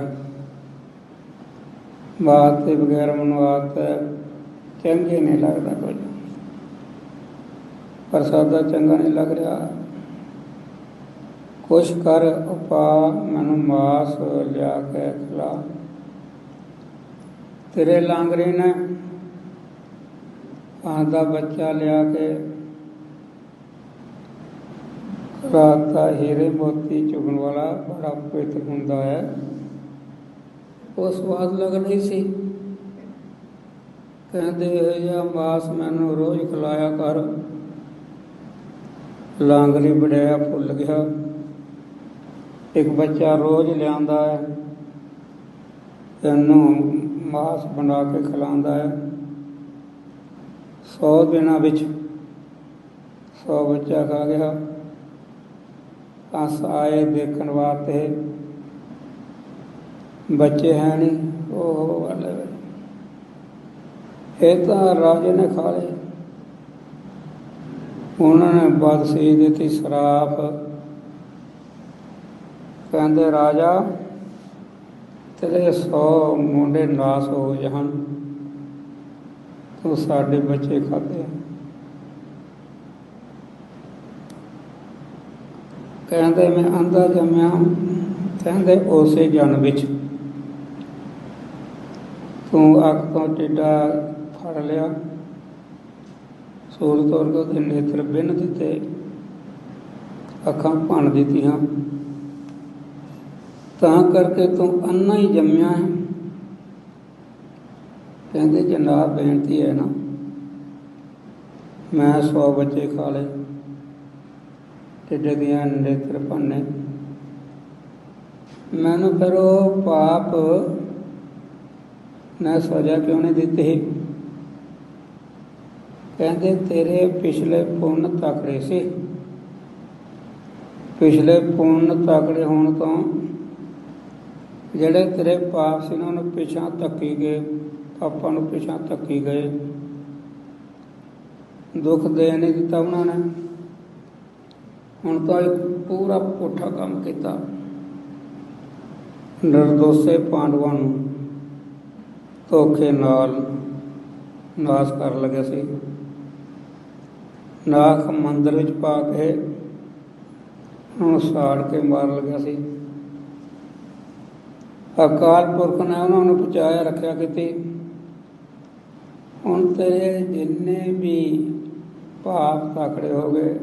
ਬਾਤ ਦੇ ਬਗੈਰ ਮੈਨੂੰ ਆਦਤ ਚੰਗੇ ਨਹੀਂ ਲੱਗਦਾ ਕੁਝ, ਪ੍ਰਸਾਦਾ ਚੰਗਾ ਨਹੀਂ ਲੱਗ ਰਿਹਾ। ਕੁਛ ਕਰ ਉਪਾ, ਮੈਨੂੰ ਮਾਸ ਲਿਆ ਕੇ ਖਿਲਾ। ਤੇਰੇ ਲਾਂਗਰੇ ਨੇ ਕਾਂ ਦਾ ਬੱਚਾ ਲਿਆ ਕੇ ਖਿਲਾਤਾ। ਹੀਰੇ ਮੋਤੀ ਚੁਗਣ ਵਾਲਾ ਬੜਾ ਪਵਿੱਤਰ ਹੁੰਦਾ ਹੈ, ਉਹ ਸਵਾਦ ਲੱਗ ਰਹੀ ਸੀ। ਕਹਿੰਦੇ ਇਹ ਜਿਹਾ ਮਾਸ ਮੈਨੂੰ ਰੋਜ਼ ਖਿਲਾਇਆ ਕਰ। ਲਾਂਗਰੀ ਵਡਿਆ ਭੁੱਲ ਗਿਆ। ਇੱਕ ਬੱਚਾ ਰੋਜ਼ ਲਿਆਂਦਾ ਹੈ, ਇਹਨੂੰ ਮਾਸ ਬਣਾ ਕੇ ਖਿਲਾਉਂਦਾ ਹੈ। 100 ਦਿਨਾਂ ਵਿੱਚ 100 ਬੱਚਾ ਖਾ ਗਿਆ। ਹੰਸ ਆਏ ਦੇਖਣ ਵਾਸਤੇ, ਬੱਚੇ ਹੈ ਨਹੀਂ। ਉਹ ਵਾਲੇ ਇਹ ਤਾਂ ਰਾਜੇ ਨੇ ਖਾ ਲਏ। ਉਹਨਾਂ ਨੇ ਬਦਸੀ ਦਿੱਤੀ ਸਰਾਪ। ਕਹਿੰਦੇ ਰਾਜਾ, ਤੇਰੇ 100 ਮੁੰਡੇ ਨਾਸ ਹੋ ਜਾਣ, ਤੂੰ ਸਾਡੇ ਬੱਚੇ ਖਾਧੇ। ਕਹਿੰਦੇ ਮੈਂ ਅੰਧਾ ਜੰਮਿਆ। ਕਹਿੰਦੇ ਉਸੇ ਜਨਮ ਵਿੱਚ ਤੂੰ ਅੱਖ ਤੋਂ ਟਿੱਡਾ ਫੜ ਲਿਆ, ਸੂਲ ਤੋਰ ਕੇ ਉਹਦੇ ਨੇਤਰ ਬਿੰਨ ਦਿੱਤੇ, ਅੱਖਾਂ ਭੰਨ ਦਿੱਤੀਆਂ, ਤਾਂ ਕਰਕੇ ਤੂੰ ਅੰਨਾ ਹੀ ਜੰਮਿਆ ਹੈ। ਕਹਿੰਦੇ ਜਨਾਬ ਬੇਨਤੀ ਹੈ ਨਾ, ਮੈਂ 100 ਬੱਚੇ ਖਾ ਲਏ, ਟਿੱਡੇ ਦੀਆਂ ਨੇਤਰ ਭੰਨੇ, ਮੈਨੂੰ ਫਿਰ ਉਹ ਪਾਪ ਨੇ ਸਜ਼ਾ ਕਿਉਂ ਨਹੀਂ ਦਿੱਤੀ? ਕਹਿੰਦੇ ਤੇਰੇ ਪਿਛਲੇ ਪੁੰਨ ਤਕੜੇ ਸੀ। ਪਿਛਲੇ ਪੁੰਨ ਤਕੜੇ ਹੋਣ ਤੋਂ ਜਿਹੜੇ ਤੇਰੇ ਪਾਪ ਸੀ ਉਹਨਾਂ ਨੂੰ ਪਿਛਾਂ ਧੱਕੀ ਗਏ, ਪਾਪਾਂ ਨੂੰ ਪਿਛਾਂ ਧੱਕੀ ਗਏ, ਦੁੱਖ ਦੇ ਨਹੀਂ ਦਿੱਤਾ ਉਹਨਾਂ ਨੇ। ਹੁਣ ਤਾਂ ਇੱਕ ਪੂਰਾ ਪੁੱਠਾ ਕੰਮ ਕੀਤਾ। ਨਿਰਦੋਸ਼ੇ ਪਾਂਡਵਾਂ ਨੂੰ ਧੋਖੇ ਨਾਲ ਨਾਸ਼ ਕਰਨ ਲੱਗਿਆ ਸੀ। ਨਾਖ ਮੰਦਰ ਵਿੱਚ ਪਾ ਕੇ ਉਹਨੂੰ ਸਾੜ ਕੇ ਮਾਰਨ ਲੱਗਿਆ ਸੀ। ਅਕਾਲ ਪੁਰਖ ਨੇ ਉਹਨਾਂ ਨੂੰ ਬਚਾਇਆ ਰੱਖਿਆ ਕੀਤੀ। ਹੁਣ ਤੇਰੇ ਜਿੰਨੇ ਵੀ ਪਾਪ ਤਕੜੇ ਹੋ ਗਏ,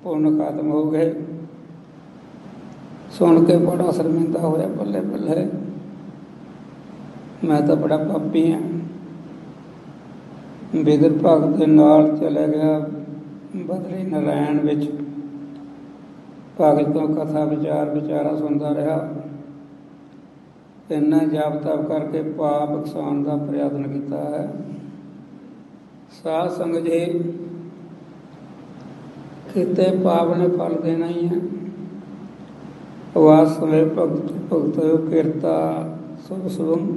ਪੁੰਨ ਖਤਮ ਹੋ ਗਏ। ਸੁਣ ਕੇ ਬੜਾ ਸ਼ਰਮਿੰਦਾ ਹੋਇਆ, ਬੱਲੇ ਬੱਲੇ, ਮੈਂ ਤਾਂ ਬੜਾ ਪਾਪੀ ਹਾਂ। ਬਿਦਰ ਭਗਤ ਦੇ ਨਾਲ ਚਲਾ ਗਿਆ ਬਦਰੀ ਨਾਰਾਇਣ ਵਿੱਚ। ਭਗਤ ਤੋਂ ਕਥਾ ਵਿਚਾਰਾ ਸੁਣਦਾ ਰਿਹਾ। ਇੰਨਾ ਜਪ ਤਪ ਕਰਕੇ ਪਾਪ ਨੁਕਸਾਨ ਦਾ ਪ੍ਰਯਤਨ ਕੀਤਾ ਹੈ। ਸਾਧ ਸੰਗਤ ਜੀ, ਕਿਤੇ ਪਾਪ ਨੇ ਫਲ ਦੇਣਾ ਹੀ ਹੈ। ਵਾਸ ਸਮੇਂ ਭਗਤ ਕਿਰਤਾ ਸੁਭ ਸੁਭਮ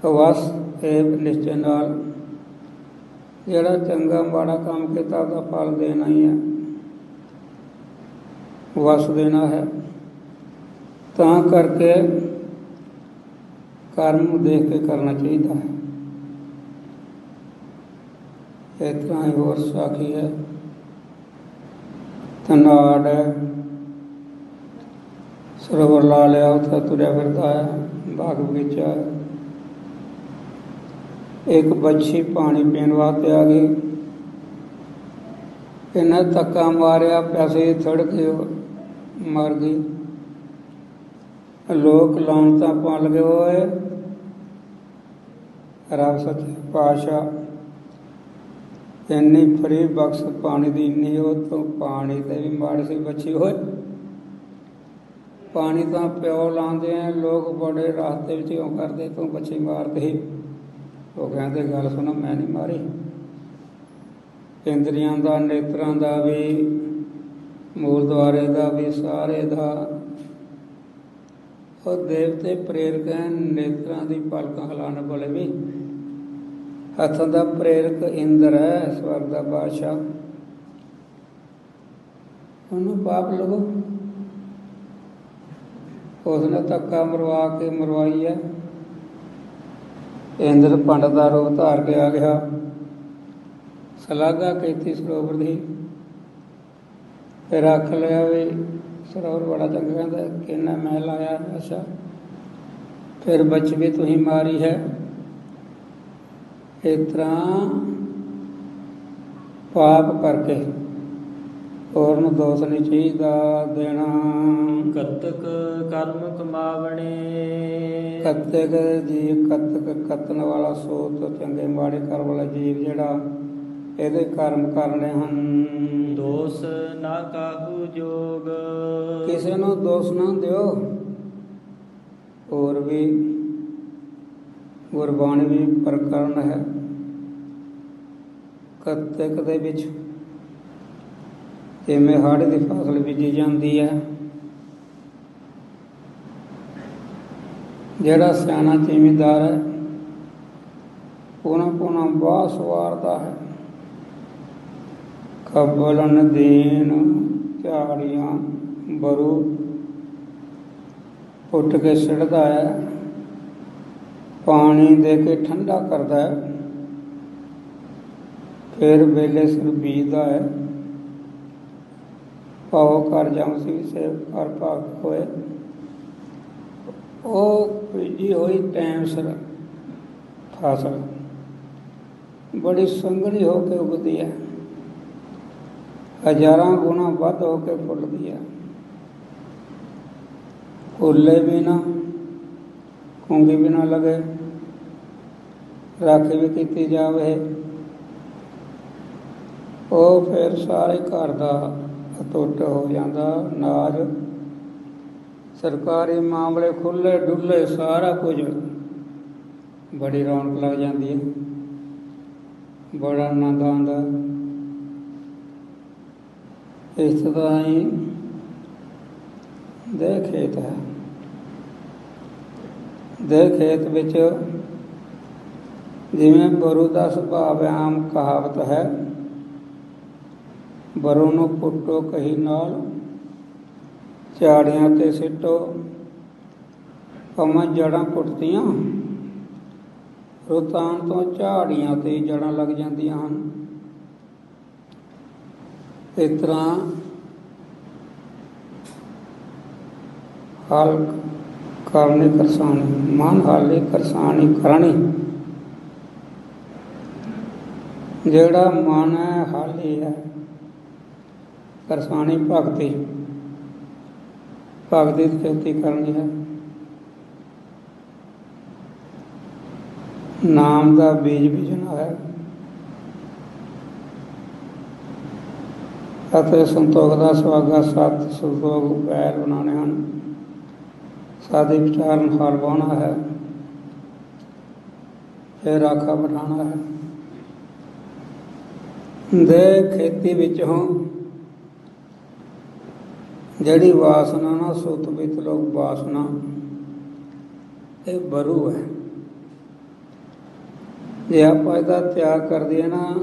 ਵਸ ਇਹ ਨਿਸ਼ਚੈ ਨਾਲ ਜਿਹੜਾ ਚੰਗਾ ਮਾੜਾ ਕੰਮ ਕੀਤਾ ਉਹਦਾ ਫਲ ਦੇਣਾ ਹੀ ਹੈ, ਵਸ ਦੇਣਾ ਹੈ। ਤਾਂ ਕਰਕੇ ਕਰਮ ਨੂੰ ਦੇਖ ਕੇ ਕਰਨਾ ਚਾਹੀਦਾ ਹੈ। ਇਸ ਤਰ੍ਹਾਂ ਹੀ ਹੋਰ ਸਾਖੀ ਹੈ। ਧਨਾੜ ਹੈ, ਸਰੋਵਰ ਲਾ ਲਿਆ, ਉੱਥੇ ਤੁਰਿਆ ਫਿਰਦਾ ਹੈ, ਬਾਗ ਬਗੀਚਾ ਹੈ। ਇੱਕ ਬੱਚੀ ਪਾਣੀ ਪੀਣ ਵਾਸਤੇ ਆ ਗਈ। ਇਹਨੇ ਧੱਕਾ ਮਾਰਿਆ, ਪੈਸੇ ਥੜ ਕੇ ਮਰ ਗਈ। ਲੋਕ ਲਾਉਣ ਪਾਉਣ ਲੱਗੇ, ਹੋਏ ਰੱਬ ਸੱਚੇ ਪਾਤਸ਼ਾਹ ਇੰਨੀ ਫਰੀ ਬਖਸ਼ ਪਾਣੀ ਦੀ, ਇੰਨੀ ਉਹ ਤੋਂ ਪਾਣੀ ਤੇ ਵੀ ਮਾੜੀ ਸੀ ਬੱਚੀ ਹੋਏ। ਪਾਣੀ ਤਾਂ ਪਿਓ ਲਾਉਂਦੇ ਆ ਲੋਕ, ਬੜੇ ਰਾਸਤੇ ਵਿੱਚ ਕਿਉਂ ਕਰਦੇ, ਤੂੰ ਬੱਚੀ ਮਾਰਦੇ। ਉਹ ਕਹਿੰਦੇ ਗੱਲ ਸੁਣੋ, ਮੈਂ ਨਹੀਂ ਮਾਰੀ। ਇੰਦਰੀਆਂ ਦਾ, ਨੇਤਰਾਂ ਦਾ ਵੀ, ਮੂਲ ਦੁਆਰੇ ਦਾ ਵੀ, ਸਾਰੇ ਦਾ। ਉਹ ਦੇਵਤੇ ਪ੍ਰੇਰਕ ਹੈ। ਨੇਤਰਾਂ ਦੀ ਪਲਕਾਂ ਹਿਲਾਉਣ ਵਾਲੇ ਵੀ, ਹੱਥਾਂ ਦਾ ਪ੍ਰੇਰਕ ਇੰਦਰ ਹੈ, ਸਵਰਗ ਦਾ ਬਾਦਸ਼ਾਹ। ਉਹਨੂੰ ਪਾਪ ਲਗੋ। ਉਸਨੇ ਧੱਕਾ ਮਰਵਾ ਕੇ ਮਰਵਾਈ ਹੈ। ਇੰਦਰ ਪੰਡਤ ਦਾ ਰੂਪ ਧਾਰ ਕੇ ਆ ਗਿਆ। ਸ਼ਲਾਘਾ ਕੀਤੀ ਸਰੋਵਰ ਦੀ। ਫਿਰ ਆਖ ਲਿਆ ਵੀ ਸਰੋਵਰ ਬੜਾ ਚੰਗਾ, ਕਹਿੰਦਾ ਕਿੰਨਾ ਮੈਂ ਲਾਇਆ। ਅੱਛਾ, ਫਿਰ ਬੱਚੀ ਵੀ ਤੁਸੀਂ ਮਾਰੀ ਹੈ। ਇਸ ਤਰ੍ਹਾਂ ਪਾਪ ਕਰਕੇ ਹੋਰ ਨੂੰ ਦੋਸ਼ ਨਹੀਂ ਚਾਹੀਦਾ ਦੇਣਾ। ਕਤਕ ਕਰਮ ਕਮਾਵਣੇ, ਕਤਕ ਜੀਵ, ਕਤਕ ਕਤਨ ਵਾਲਾ ਸੋਤ, ਚੰਗੇ ਮਾੜੇ ਕਰਮ ਵਾਲਾ ਜੀਵ ਜਿਹੜਾ ਇਹਦੇ ਕਰਮ ਕਰਨੇ ਹਨ। ਦੋਸ ਨਾ ਕਾਹੂ ਜੋਗ, ਕਿਸੇ ਨੂੰ ਦੋਸ਼ ਨਾ ਦਿਓ। ਹੋਰ ਵੀ ਗੁਰਬਾਣੀ ਵੀ ਪ੍ਰਕਰਨ ਹੈ। ਕਤਕ ਦੇ ਵਿੱਚ ਜਿਵੇਂ ਹਾੜੀ ਦੀ ਫਸਲ ਬੀਜੀ ਜਾਂਦੀ ਹੈ, ਜਿਹੜਾ ਸਿਆਣਾ ਜ਼ਿਮੀਂਦਾਰ ਹੈ ਪੂਣਾ ਬਾਹ ਸਵਾਰਦਾ ਹੈ। ਖੱਬਲਨ ਦੀਨ ਝਾੜੀਆਂ ਬਰੂ ਪੁੱਟ ਕੇ ਸਿੱਟਦਾ ਹੈ, ਪਾਣੀ ਦੇ ਕੇ ਠੰਡਾ ਕਰਦਾ ਹੈ, ਫਿਰ ਵੇਲੇ ਸਿਰ ਬੀਜਦਾ ਹੈ। ਪਾਓ ਕਰ ਜਮਸੀ ਸੇਵ ਕਰ ਭਾਗ ਹੋਏ। ਉਹ ਬੀਜੀ ਹੋਈ ਟਾਈਮ ਸਿਰ ਫਸਲ ਬੜੀ ਸੰਘਣੀ ਹੋ ਕੇ ਉਗਦੀ ਹੈ, ਹਜ਼ਾਰਾਂ ਗੁਣਾ ਵੱਧ ਹੋ ਕੇ ਫੁੱਲਦੀ ਹੈ। ਫੁੱਲੇ ਵੀ ਨਾ, ਕੂੰਗੀ ਵੀ ਨਾ ਲਗੇ, ਰਾਖੀ ਵੀ ਕੀਤੀ ਜਾਵੇ। ਉਹ ਫਿਰ ਸਾਰੇ ਘਰ ਦਾ ਅਟੁੱਟ ਹੋ ਜਾਂਦਾ। ਨਾਜ ਸਰਕਾਰੀ ਮਾਮਲੇ ਖੁੱਲ੍ਹੇ ਡੁੱਲੇ, ਸਾਰਾ ਕੁਝ, ਬੜੀ ਰੌਣਕ ਲੱਗ ਜਾਂਦੀ ਹੈ, ਬੜਾ ਆਨੰਦ ਆਉਂਦਾ। ਇਸ ਤਰ੍ਹਾਂ ਹੀ ਦੇ ਖੇਤ ਹੈ। ਦੇ ਖੇਤ ਵਿੱਚ ਜਿਵੇਂ ਬਰੂ ਦਾ ਸੁਭਾਅ ਆਮ ਕਹਾਵਤ ਹੈ, ਬਰੂ ਨੂੰ ਪੁੱਟੋ ਕਹੀ ਨਾਲ, ਝਾੜੀਆਂ ਤੇ ਸਿੱਟੋ। ਭਾਵੇਂ ਜੜ੍ਹਾਂ ਪੁੱਟਦੀਆਂ, ਰੁਤਾਨ ਤੋਂ ਝਾੜੀਆਂ ਤੇ ਜੜ੍ਹਾਂ ਲੱਗ ਜਾਂਦੀਆਂ ਹਨ। ਇਸ ਤਰ੍ਹਾਂ ਹਲ ਕਰਨੀ ਕਰਸਾਣੀ, ਮਨ ਹਾਲੇ ਕਰਸਾਣੀ ਕਰਨੀ। ਜਿਹੜਾ ਮਨ ਹੈ ਹਾਲੀ ਹੈ, ਕਰਸਾਣੀ ਭਗਤੀ, ਭਗਤੀ ਦੀ ਖੇਤੀ ਕਰਨੀ ਹੈ। ਨਾਮ ਦਾ ਬੀਜ ਬੀਜਣਾ ਹੈ। ਅਤੇ ਸੰਤੋਖ ਦਾ ਸੁਹਾਗਾ ਸਤ ਸੰਤੋਖ ਪੈਰ ਬਣਾਉਣੇ ਹਨ। ਸਾਦੇ ਵਿਚਾਰਨ ਹਾਲ ਬਾਉਣਾ ਹੈ, ਫਿਰ ਰਾਖਾ ਬਿਠਾਉਣਾ ਹੈ। ਦੇ ਖੇਤੀ ਵਿੱਚੋਂ ਜਿਹੜੀ ਵਾਸਨਾ ਨਾ ਸੁਤ ਬਿਤ ਲੋਕ ਵਾਸਨਾ ਇਹ ਬਰੂ ਹੈ। ਜੇ ਆਪਾਂ ਇਹਦਾ ਤਿਆਗ ਕਰ ਦਈਏ ਨਾ,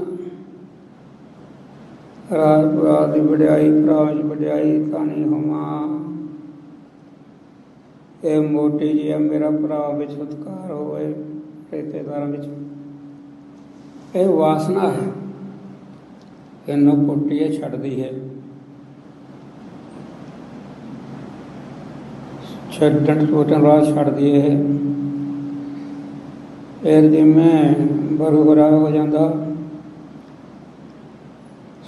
ਰਾਜ ਪਰਿਵਾਰ ਦੀ ਵਡਿਆਈ, ਭਰਾ ਦੀ ਵਡਿਆਈ, ਤਾਣੀ ਹੋਵਾਂ, ਇਹ ਮੋਟੀ ਜੀ ਆ, ਮੇਰਾ ਭਰਾ ਵਿੱਚ ਸਤਿਕਾਰ ਹੋਵੇ, ਰਿਸ਼ਤੇਦਾਰਾਂ ਵਿੱਚ, ਇਹ ਵਾਸਨਾ ਹੈ। ਇਹਨੂੰ ਪੁੱਟੀਏ ਛੱਡਦੀ ਹੈ, ਛੱਡਣ ਟੁੱਟਣ ਵਾਲਾ ਛੱਡਦੀ ਹੈ। ਫਿਰ ਜਿਵੇਂ ਬਰੂ ਬਰਾ ਹੋ ਜਾਂਦਾ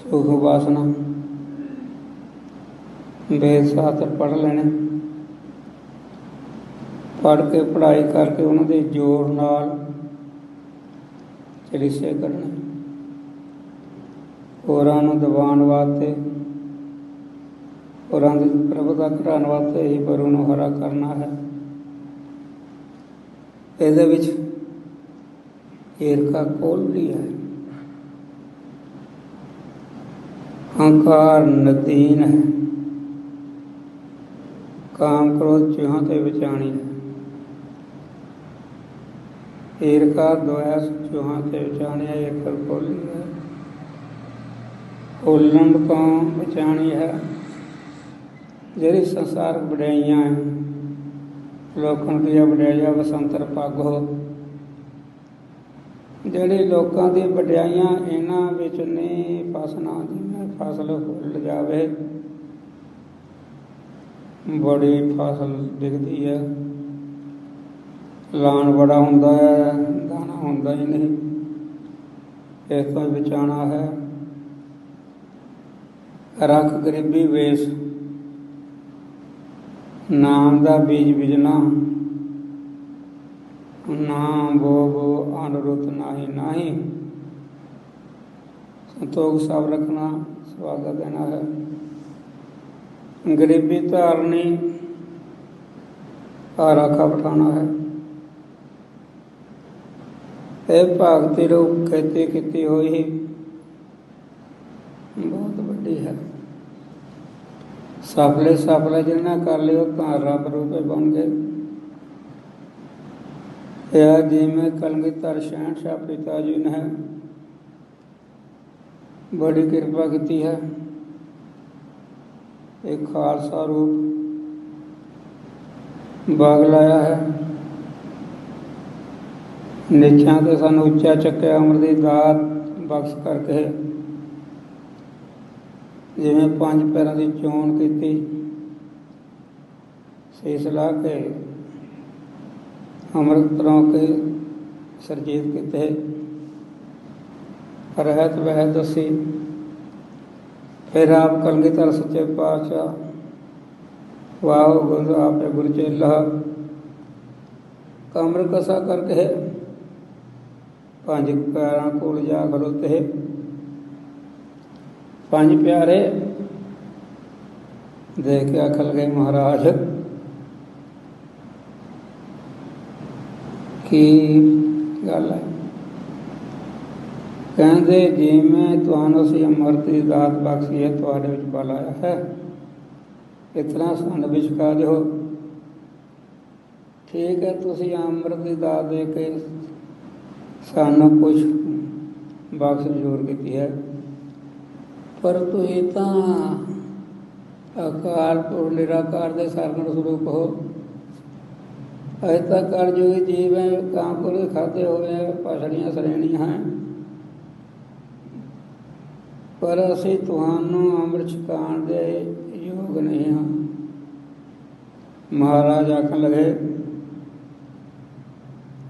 ਸੁਖ ਵਾਸਨਾ। ਵੇਦ ਸ਼ਾਸਤਰ ਪੜ੍ਹ ਲੈਣੇ, ਪੜ੍ਹ ਕੇ ਪੜ੍ਹਾਈ ਕਰਕੇ ਉਹਨਾਂ ਦੇ ਜੋਰ ਨਾਲ ਚਲੀਸੇ ਕਰਨੇ, ਹੋਰਾਂ ਨੂੰ ਦਬਾਉਣ ਵਾਸਤੇ, ਹੋਰਾਂ ਦੀ ਪ੍ਰਭੁਤਾ ਘਟਾਉਣ ਵਾਸਤੇ ਹੀ ਬਰੂ ਨੂੰ ਹਰਾ ਕਰਨਾ ਹੈ। ਇਹਦੇ ਵਿੱਚ ਈਰਖਾ ਕੋਲ੍ਹੀ ਹੈ, ਹੰਕਾਰ ਨਦੀਨ ਹੈ, ਕਾਮ ਕ੍ਰੋਧ ਚੂਹਾਂ ਤੇ ਵਿਚਾਣੀ ਹੈ। ਈਰਖਾ ਦੁਆਸ ਚੂਹਾਂ ਤੇ ਵਿਚਾਣੀ ਹੈ, ਈਰਖਾ ਕੋਲ੍ਹੀ ਹੈ। ਭੁੱਲਣ ਤੋਂ ਬਚਾਣੀ ਹੈ। ਜਿਹੜੀ ਸੰਸਾਰਕ ਵਡਿਆਈਆਂ ਹੈ, ਲੋਕਾਂ ਦੀਆਂ ਵਡਿਆਈਆਂ ਵਸੰਤਰ ਭਾਗੋ, ਜਿਹੜੀ ਲੋਕਾਂ ਦੀ ਵਡਿਆਈਆਂ ਇਹਨਾਂ ਵਿੱਚ ਨਹੀਂ ਫਸਣਾ। ਜਿਵੇਂ ਫਸਲ ਫੁੱਲ ਜਾਵੇ, ਬੜੀ ਫਸਲ ਦਿਖਦੀ ਹੈ, ਲਾਣ ਬੜਾ ਹੁੰਦਾ ਹੈ, ਦਾਣਾ ਹੁੰਦਾ ਹੀ ਨਹੀਂ। ਇਸ ਤੋਂ ਬਚਾਉਣਾ ਹੈ। ਰੱਖ ਗਰੀਬੀ ਵੇਸ, ਨਾਮ ਦਾ ਬੀਜ ਬੀਜਣਾ, ਨਾਮ ਬੋ ਬੋ ਅਨੁਰੁੱਤ ਨਾਹੀ ਨਾਹੀ। ਸੰਤੋਖ ਸਭ ਰੱਖਣਾ, ਸੁਹਾਗਾ ਦੇਣਾ ਹੈ। ਗਰੀਬੀ ਧਾਰਨੀ, ਰਾਖਾ ਬਿਠਾਉਣਾ ਹੈ। ਇਹ ਭਗਤੀ ਰੂਪ ਖੇਤੀ ਕੀਤੀ ਹੋਈ ਬਹੁਤ ਵੱਡੀ ਹੈ। ਸਫਲੇ ਸਫਲੇ ਜਿਹਨਾਂ ਕਰ ਲਿਓ ਤਾਂ ਰੱਬ ਰੂਪੇ ਬਣ ਗਏ। ਇਹ ਜਿਵੇਂ ਕਲਗੀਧਰ ਸ਼ਹਿਨਸ਼ਾਹ ਪਿਤਾ ਜੀ ਨੇ ਬੜੀ ਕਿਰਪਾ ਕੀਤੀ ਹੈ। ਇਹ ਖਾਲਸਾ ਰੂਪ ਬਾਗ ਲਾਇਆ ਹੈ। ਨੀਚਿਆਂ ਤੇ ਸਾਨੂੰ ਉੱਚਾ ਚੱਕਿਆ, ਅਮਰ ਦੀ ਦਾਤ ਬਖਸ਼ ਕਰਕੇ। ਜਿਵੇਂ 5 ਪੈਰਾਂ ਦੀ ਚੋਣ ਕੀਤੀ, ਸੀਸ ਲਾ ਕੇ ਅੰਮ੍ਰਿਤ ਤਰੋਂ ਕੇ ਸਰਜੀਤ ਕੀਤੇ, ਰਹਿਤ ਵਹਿ ਦੱਸੀ। ਫਿਰ ਆਪ ਕਲਗੀਧਰ ਸੱਚੇ ਪਾਤਸ਼ਾਹ ਵਾਹ ਗੁਰੂ ਆਪੇ ਗੁਰ ਚੇਲਾ ਕਮਰ ਕਸਾ ਕਰਕੇ 5 ਪੈਰਾਂ ਕੋਲ ਜਾ ਖਲੋਤੇ। 5 ਪਿਆਰੇ ਦੇਖ ਕੇ ਆਖਣ ਲੱਗੇ, ਮਹਾਰਾਜ ਕੀ ਗੱਲ ਹੈ? ਕਹਿੰਦੇ ਜਿਵੇਂ ਤੁਹਾਨੂੰ ਅਸੀਂ ਅੰਮ੍ਰਿਤ ਦੀ ਦਾਤ ਬਖਸ਼ੀ ਹੈ, ਤੁਹਾਡੇ ਵਿੱਚ ਬਲ ਆਇਆ ਹੈ, ਇਤਨਾ ਸਾਨੂੰ ਵੀ ਛਕਾ ਦਿਓ। ਠੀਕ ਹੈ, ਤੁਸੀਂ ਅੰਮ੍ਰਿਤ ਦੀ ਦਾਤ ਦੇ ਕੇ ਸਾਨੂੰ ਕੁਛ ਬਖਸ਼ ਜ਼ਰੂਰ ਕੀਤੀ ਹੈ, ਪਰ ਤੁਸੀਂ ਤਾਂ ਅਕਾਲ ਪੁਰਖ ਨਿਰਾਕਾਰ ਦੇ ਸਰਗੁਣ ਸਰੂਪ ਹੋ। ਅਜੇ ਤੱਕ ਕਲਯੁਗੀ ਜੀਵ ਹੈ, ਕਾਮਪੁਰ ਖਾਦੇ ਹੋਏ ਪਛੜੀਆਂ ਸ਼੍ਰੇਣੀਆਂ ਹੈ, ਪਰ ਅਸੀਂ ਤੁਹਾਨੂੰ ਅੰਮ੍ਰਿਤ ਛਕਾਉਣ ਦੇ ਯੋਗ ਨਹੀਂ ਹਾਂ। ਮਹਾਰਾਜ ਆਖਣ ਲੱਗੇ,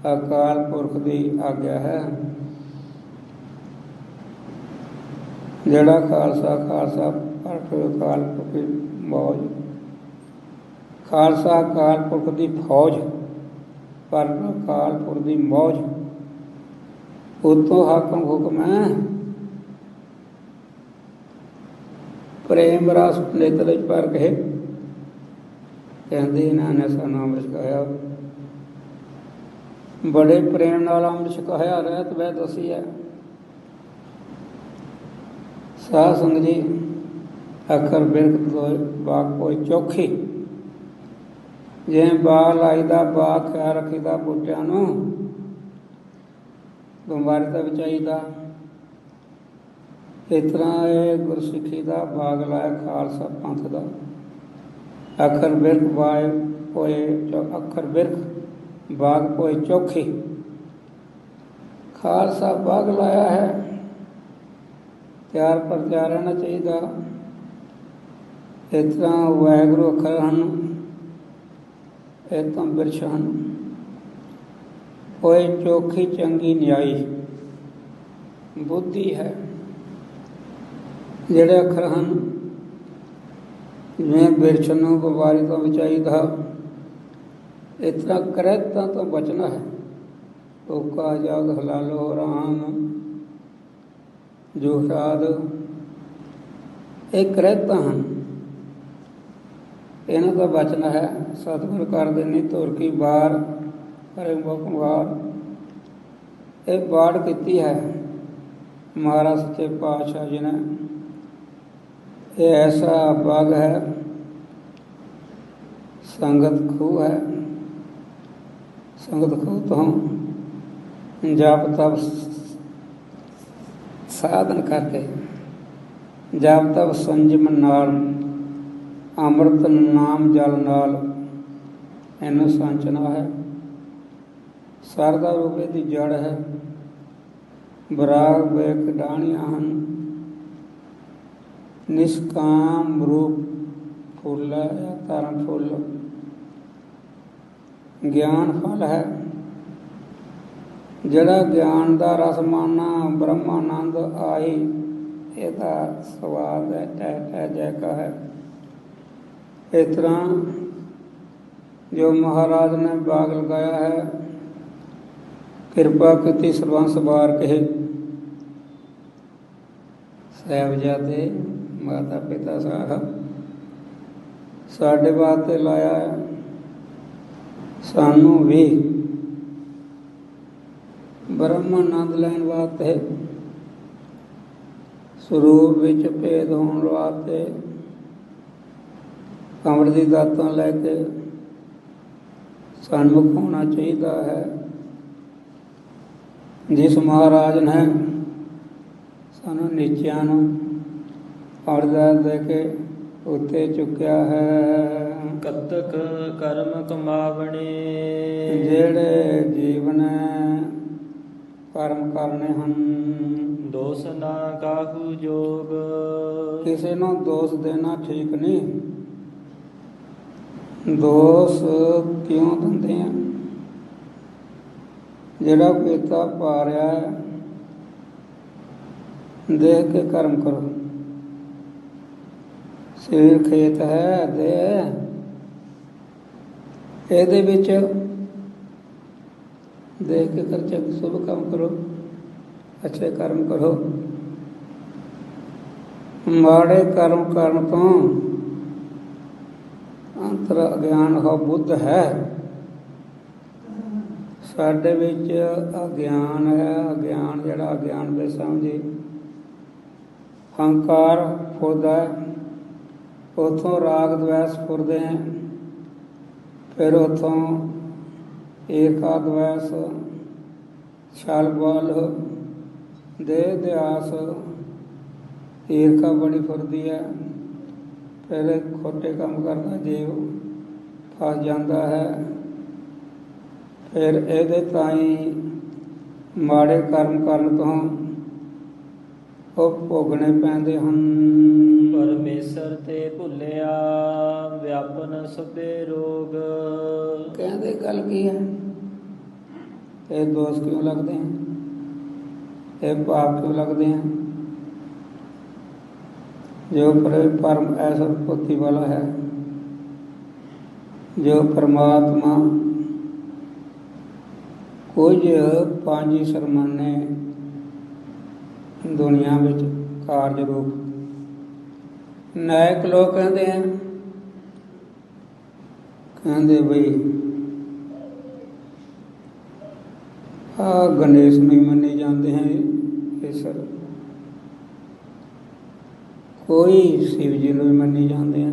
ਅਕਾਲ ਪੁਰਖ ਦੀ ਆਗਿਆ ਹੈ। ਜਿਹੜਾ ਖਾਲਸਾ ਖਾਲਸਾ ਪਰਖ ਅਕਾਲ ਪੁਰਖ ਦੀ ਮੌਜ, ਖਾਲਸਾ ਅਕਾਲ ਪੁਰਖ ਦੀ ਫੌਜ, ਪਰ ਅਕਾਲ ਪੁਰਖ ਦੀ ਮੌਜ। ਉਤੋਂ ਹਾਕਮ ਹੁਕਮ ਹੈ, ਪ੍ਰੇਮ ਰਸ ਨੇਤਰ ਵਿੱਚ ਭਰ ਕੇ ਕਹਿੰਦੇ ਇਹਨਾਂ ਨੇ ਸਾਨੂੰ ਅੰਮ੍ਰਿਤ ਛਕਾਇਆ। ਬੜੇ ਪ੍ਰੇਮ ਨਾਲ ਅੰਮ੍ਰਿਤ ਛਕਾਇਆ ਰਹਿਤ ਵੈ ਦਸੀ ਹੈ। ਸਾਧ ਸੰਗਤ ਜੀ, ਅੱਖਰ ਬਿਰਖ ਦੋਏ ਬਾਗ ਕੋਈ ਚੌਖੀ, ਜਿਵੇਂ ਬਾਗ ਲਾਈਦਾ, ਬਾਗ ਖਿਆਲ ਰੱਖੀਦਾ ਬੂਟਿਆਂ ਨੂੰ, ਬਿਮਾਰੀ ਦਾ ਬਚਾਈਦਾ, ਇਸ ਤਰ੍ਹਾਂ ਇਹ ਗੁਰਸਿੱਖੀ ਦਾ ਬਾਗ ਲਾਇਆ ਖਾਲਸਾ ਪੰਥ ਦਾ। ਅੱਖਰ ਬਿਰਖ ਬਾਏ ਹੋਏ, ਅੱਖਰ ਬਿਰਖ ਬਾਗ ਕੋਈ ਚੌਖੀ, ਖਾਲਸਾ ਬਾਗ ਲਾਇਆ ਹੈ। ਤਿਆਰ ਪ੍ਰਚਾਰ ਰਹਿਣਾ ਚਾਹੀਦਾ। ਇਸ ਤਰ੍ਹਾਂ ਵਾਹਿਗੁਰੂ ਅੱਖਰ ਹਨ, ਇਹ ਤਾਂ ਬਿਰਛ ਹਨ। ਕੋਈ ਚੌਖੀ ਚੰਗੀ ਨਿਆਈ ਬੁੱਧੀ ਹੈ। ਜਿਹੜੇ ਅੱਖਰ ਹਨ, ਜਿਵੇਂ ਬਿਰਛ ਨੂੰ ਬਿਮਾਰੀ ਤੋਂ ਬਚਾਈਦਾ, ਇਸ ਤਰ੍ਹਾਂ ਕਰੈਤਾਂ ਤੋਂ ਬਚਣਾ ਹੈ। ਓਕਾ ਜਗ ਹਲਾਲੋ ਰਾਮ ਜੋ ਸਾਧ, ਇਹ ਕਰੈਤਾਂ ਹਨ, ਇਹਨਾਂ ਤੋਂ ਬਚਣਾ ਹੈ। ਸਤਿਗੁਰ ਕਰਦੇ ਨਹੀਂ ਤੁਰ ਕੀ ਬਾਰ ਹਰੇ ਮੁਖਵਾਰ, ਇਹ ਬਾੜ ਕੀਤੀ ਹੈ ਮਹਾਰਾਜ ਸੱਚੇ ਪਾਤਸ਼ਾਹ ਜੀ ਨੇ। ਇਹ ਐਸਾ ਬਾਗ ਹੈ, ਸੰਗਤ ਖੂਹ ਹੈ। ਸੰਗਤ ਖੂਹ ਤੋਂ ਜਪ ਤਪ ਸਾਧਨ ਕਰਕੇ, ਜਪ ਤਪ ਸੰਜਮ ਨਾਲ, ਅੰਮ੍ਰਿਤ ਨਾਮ ਜਲ ਨਾਲ ਇਹਨੂੰ ਸੰਚਣਾ ਹੈ। ਸਰਦਾ ਰੂਪੇ ਦੀ ਜੜ ਹੈ। ਬਰਾਗ ਬੇਕ ਡਾਣੀਆਂ ਹਨ। ਨਿਸ਼ਕਾਮ ਰੂਪ ਫੁੱਲ ਹੈ, ਧਰਮ ਫੁੱਲ ਗਿਆਨ ਫਲ ਹੈ। ਜਿਹੜਾ ਗਿਆਨ ਦਾ ਰਸ ਮਾਨਾ ਬ੍ਰਹਮਾਨੰਦ ਆਈ, ਇਹਦਾ ਸਵਾਦ ਹੈ ਟਹਿ ਜੈ ਕਾ ਹੈ। ਇਸ ਤਰ੍ਹਾਂ ਜੋ ਮਹਾਰਾਜ ਨੇ ਬਾਗ ਲਗਾਇਆ ਹੈ, ਕਿਰਪਾ ਕੀਤੀ ਸਰਬੰਸ ਬਾਰ ਕੇ, ਸਾਹਿਬਜ਼ਾਦੇ ਮਾਤਾ ਪਿਤਾ ਸਾਰਾ ਸਾਡੇ ਵਾਸਤੇ ਲਾਇਆ ਹੈ। ਸਾਨੂੰ ਵੀ ਬ੍ਰਹਮ ਆਨੰਦ ਲੈਣ ਵਾਸਤੇ, ਸਰੂਪ ਵਿੱਚ ਭੇਦ ਹੋਣ ਵਾਸਤੇ, ਅੰਮ੍ਰਿਤ ਦੀ ਦਾਤਾਂ ਲੈ ਕੇ ਸਨਮੁਖ ਹੋਣਾ ਚਾਹੀਦਾ ਹੈ। ਜਿਸ ਮਹਾਰਾਜ ਨੇ ਸਾਨੂੰ ਨੀਚਿਆਂ ਨੂੰ ਅੰਮ੍ਰਿਤ ਦੇ ਕੇ ਉੱਤੇ ਚੁੱਕਿਆ ਹੈ। ਕਤਕ ਕਰਮ ਕਮਾਵਣੇ, ਜਿਹੜੇ ਜੀਵਨ ਕਰਮ ਕਰਨੇ ਹਨ, ਦੋਸ ਨਾ ਕਾਹੂ ਜੋਗ। ਕਿਸੇ ਨੂੰ ਦੋਸ਼ ਦੇਣਾ ਠੀਕ ਨਹੀਂ। ਦੋਸ਼ ਕਿਉਂ ਦਿੰਦੇ ਆ? ਜਿਹੜਾ ਪੀਤਾ ਪਾ ਰਿਹਾ ਹੈ, ਦੇਖ ਕੇ ਕਰਮ ਕਰੋ। ਸਰੀਰ ਖੇਤ ਹੈ ਦੇ, ਇਹਦੇ ਵਿੱਚ ਦੇਖ ਕੇ ਖਰਚਾ ਸ਼ੁਭ ਕੰਮ ਕਰੋ, ਅੱਛੇ ਕਰਮ ਕਰੋ। ਮਾੜੇ ਕਰਮ ਕਰਨ ਤੋਂ ਅੰਤਰ ਅਗਿਆਨ ਹੋ ਬੁੱਧ ਹੈ। ਸਾਡੇ ਵਿੱਚ ਅਗਿਆਨ ਹੈ। ਅਗਿਆਨ ਜਿਹੜਾ ਅਗਿਆਨ ਦੇ ਸਮਝੇ ਹੰਕਾਰ ਫੁਰਦਾ, ਉੱਥੋਂ ਰਾਗ ਦਵੈਸ ਫੁਰਦੇ ਹੈ। ਫਿਰ ਉੱਥੋਂ ਈਰਖਾ ਦਵੈਸ, ਛਲ ਬਲ, ਦੇਹ ਦਿਆਸ, ਈਰਖਾ ਬੜੀ ਫੁਰਦੀ ਹੈ। ਫਿਰ ਖੋਟੇ ਕੰਮ ਕਰਦਾ ਜੀਵ ਫਸ ਜਾਂਦਾ ਹੈ। ਫਿਰ ਇਹਦੇ ਤਾਈਂ ਮਾੜੇ ਕਰਮ ਕਰਨ ਤੋਂ ਉਹ ਭੋਗਣੇ ਪੈਂਦੇ ਹਨ। ਪਰਮੇਸ਼ਰ ਤੇ ਭੁੱਲਿਆ ਵਿਆਪਨ ਸਭੇ ਰੋਗ। ਕਹਿੰਦੇ ਗੱਲ ਕੀ ਹੈ? ਇਹ ਦੋਸ਼ ਕਿਉਂ ਲੱਗਦੇ ਹਨ? ਇਹ ਪਾਪ ਕਿਉਂ ਲੱਗਦੇ ਹਨ? ਜੋ ਪਰਮ ਐਸਾ ਭੁੱਤੀ ਵਾਲਾ ਹੈ, ਜੋ ਪਰਮਾਤਮਾ ਕੁਝ ਪੰਜ ਸਰਮਾਨੇ ਦੁਨੀਆ ਵਿੱਚ ਕਾਰਜ ਰੂਪ ਨਾਇਕ ਲੋਕ ਕਹਿੰਦੇ ਆ, ਕਹਿੰਦੇ ਬਈ ਗਣੇਸ਼ ਨੂੰ ਹੀ ਮੰਨੇ ਜਾਂਦੇ ਹੈ ਈਸ਼ਵਰ, ਕੋਈ ਸ਼ਿਵ ਜੀ ਨੂੰ ਵੀ ਮੰਨੀ ਜਾਂਦੇ ਆ,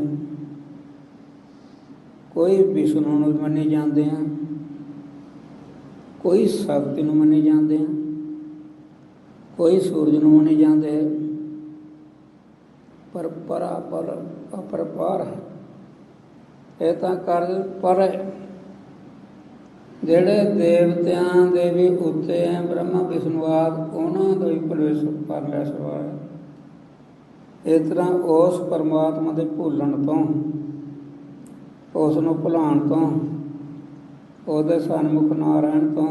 ਕੋਈ ਵਿਸ਼ਨੂੰ ਨੂੰ ਮੰਨੀ ਜਾਂਦੇ ਆ, ਕੋਈ ਸ਼ਕਤੀ ਨੂੰ ਮੰਨੀ ਜਾਂਦੇ ਆ, ਕੋਈ ਸੂਰਜ ਨੂੰ ਮੰਨੀ ਜਾਂਦੇ ਹੈ, ਪਰ ਪਰਾਪਰ ਅਪਰਪਾਰ ਹੈ। ਇਹ ਤਾਂ ਕਰ ਪਰ ਹੈ। ਜਿਹੜੇ ਦੇਵਤਿਆਂ ਦੇ ਵੀ ਉੱਤੇ ਹੈ, ਬ੍ਰਹਮਾ ਵਿਸ਼ਨੂੰ ਆਦਿ, ਉਹਨਾਂ ਦਾ ਵੀ ਪਰਮੇਸ਼ਵਰ ਹੈ। ਇਸ ਤਰ੍ਹਾਂ ਉਸ ਪਰਮਾਤਮਾ ਦੇ ਭੁੱਲਣ ਤੋਂ, ਉਸ ਨੂੰ ਭੁਲਾਉਣ ਤੋਂ, ਉਹਦੇ ਸਨਮੁਖ ਨਾ ਰਹਿਣ ਤੋਂ,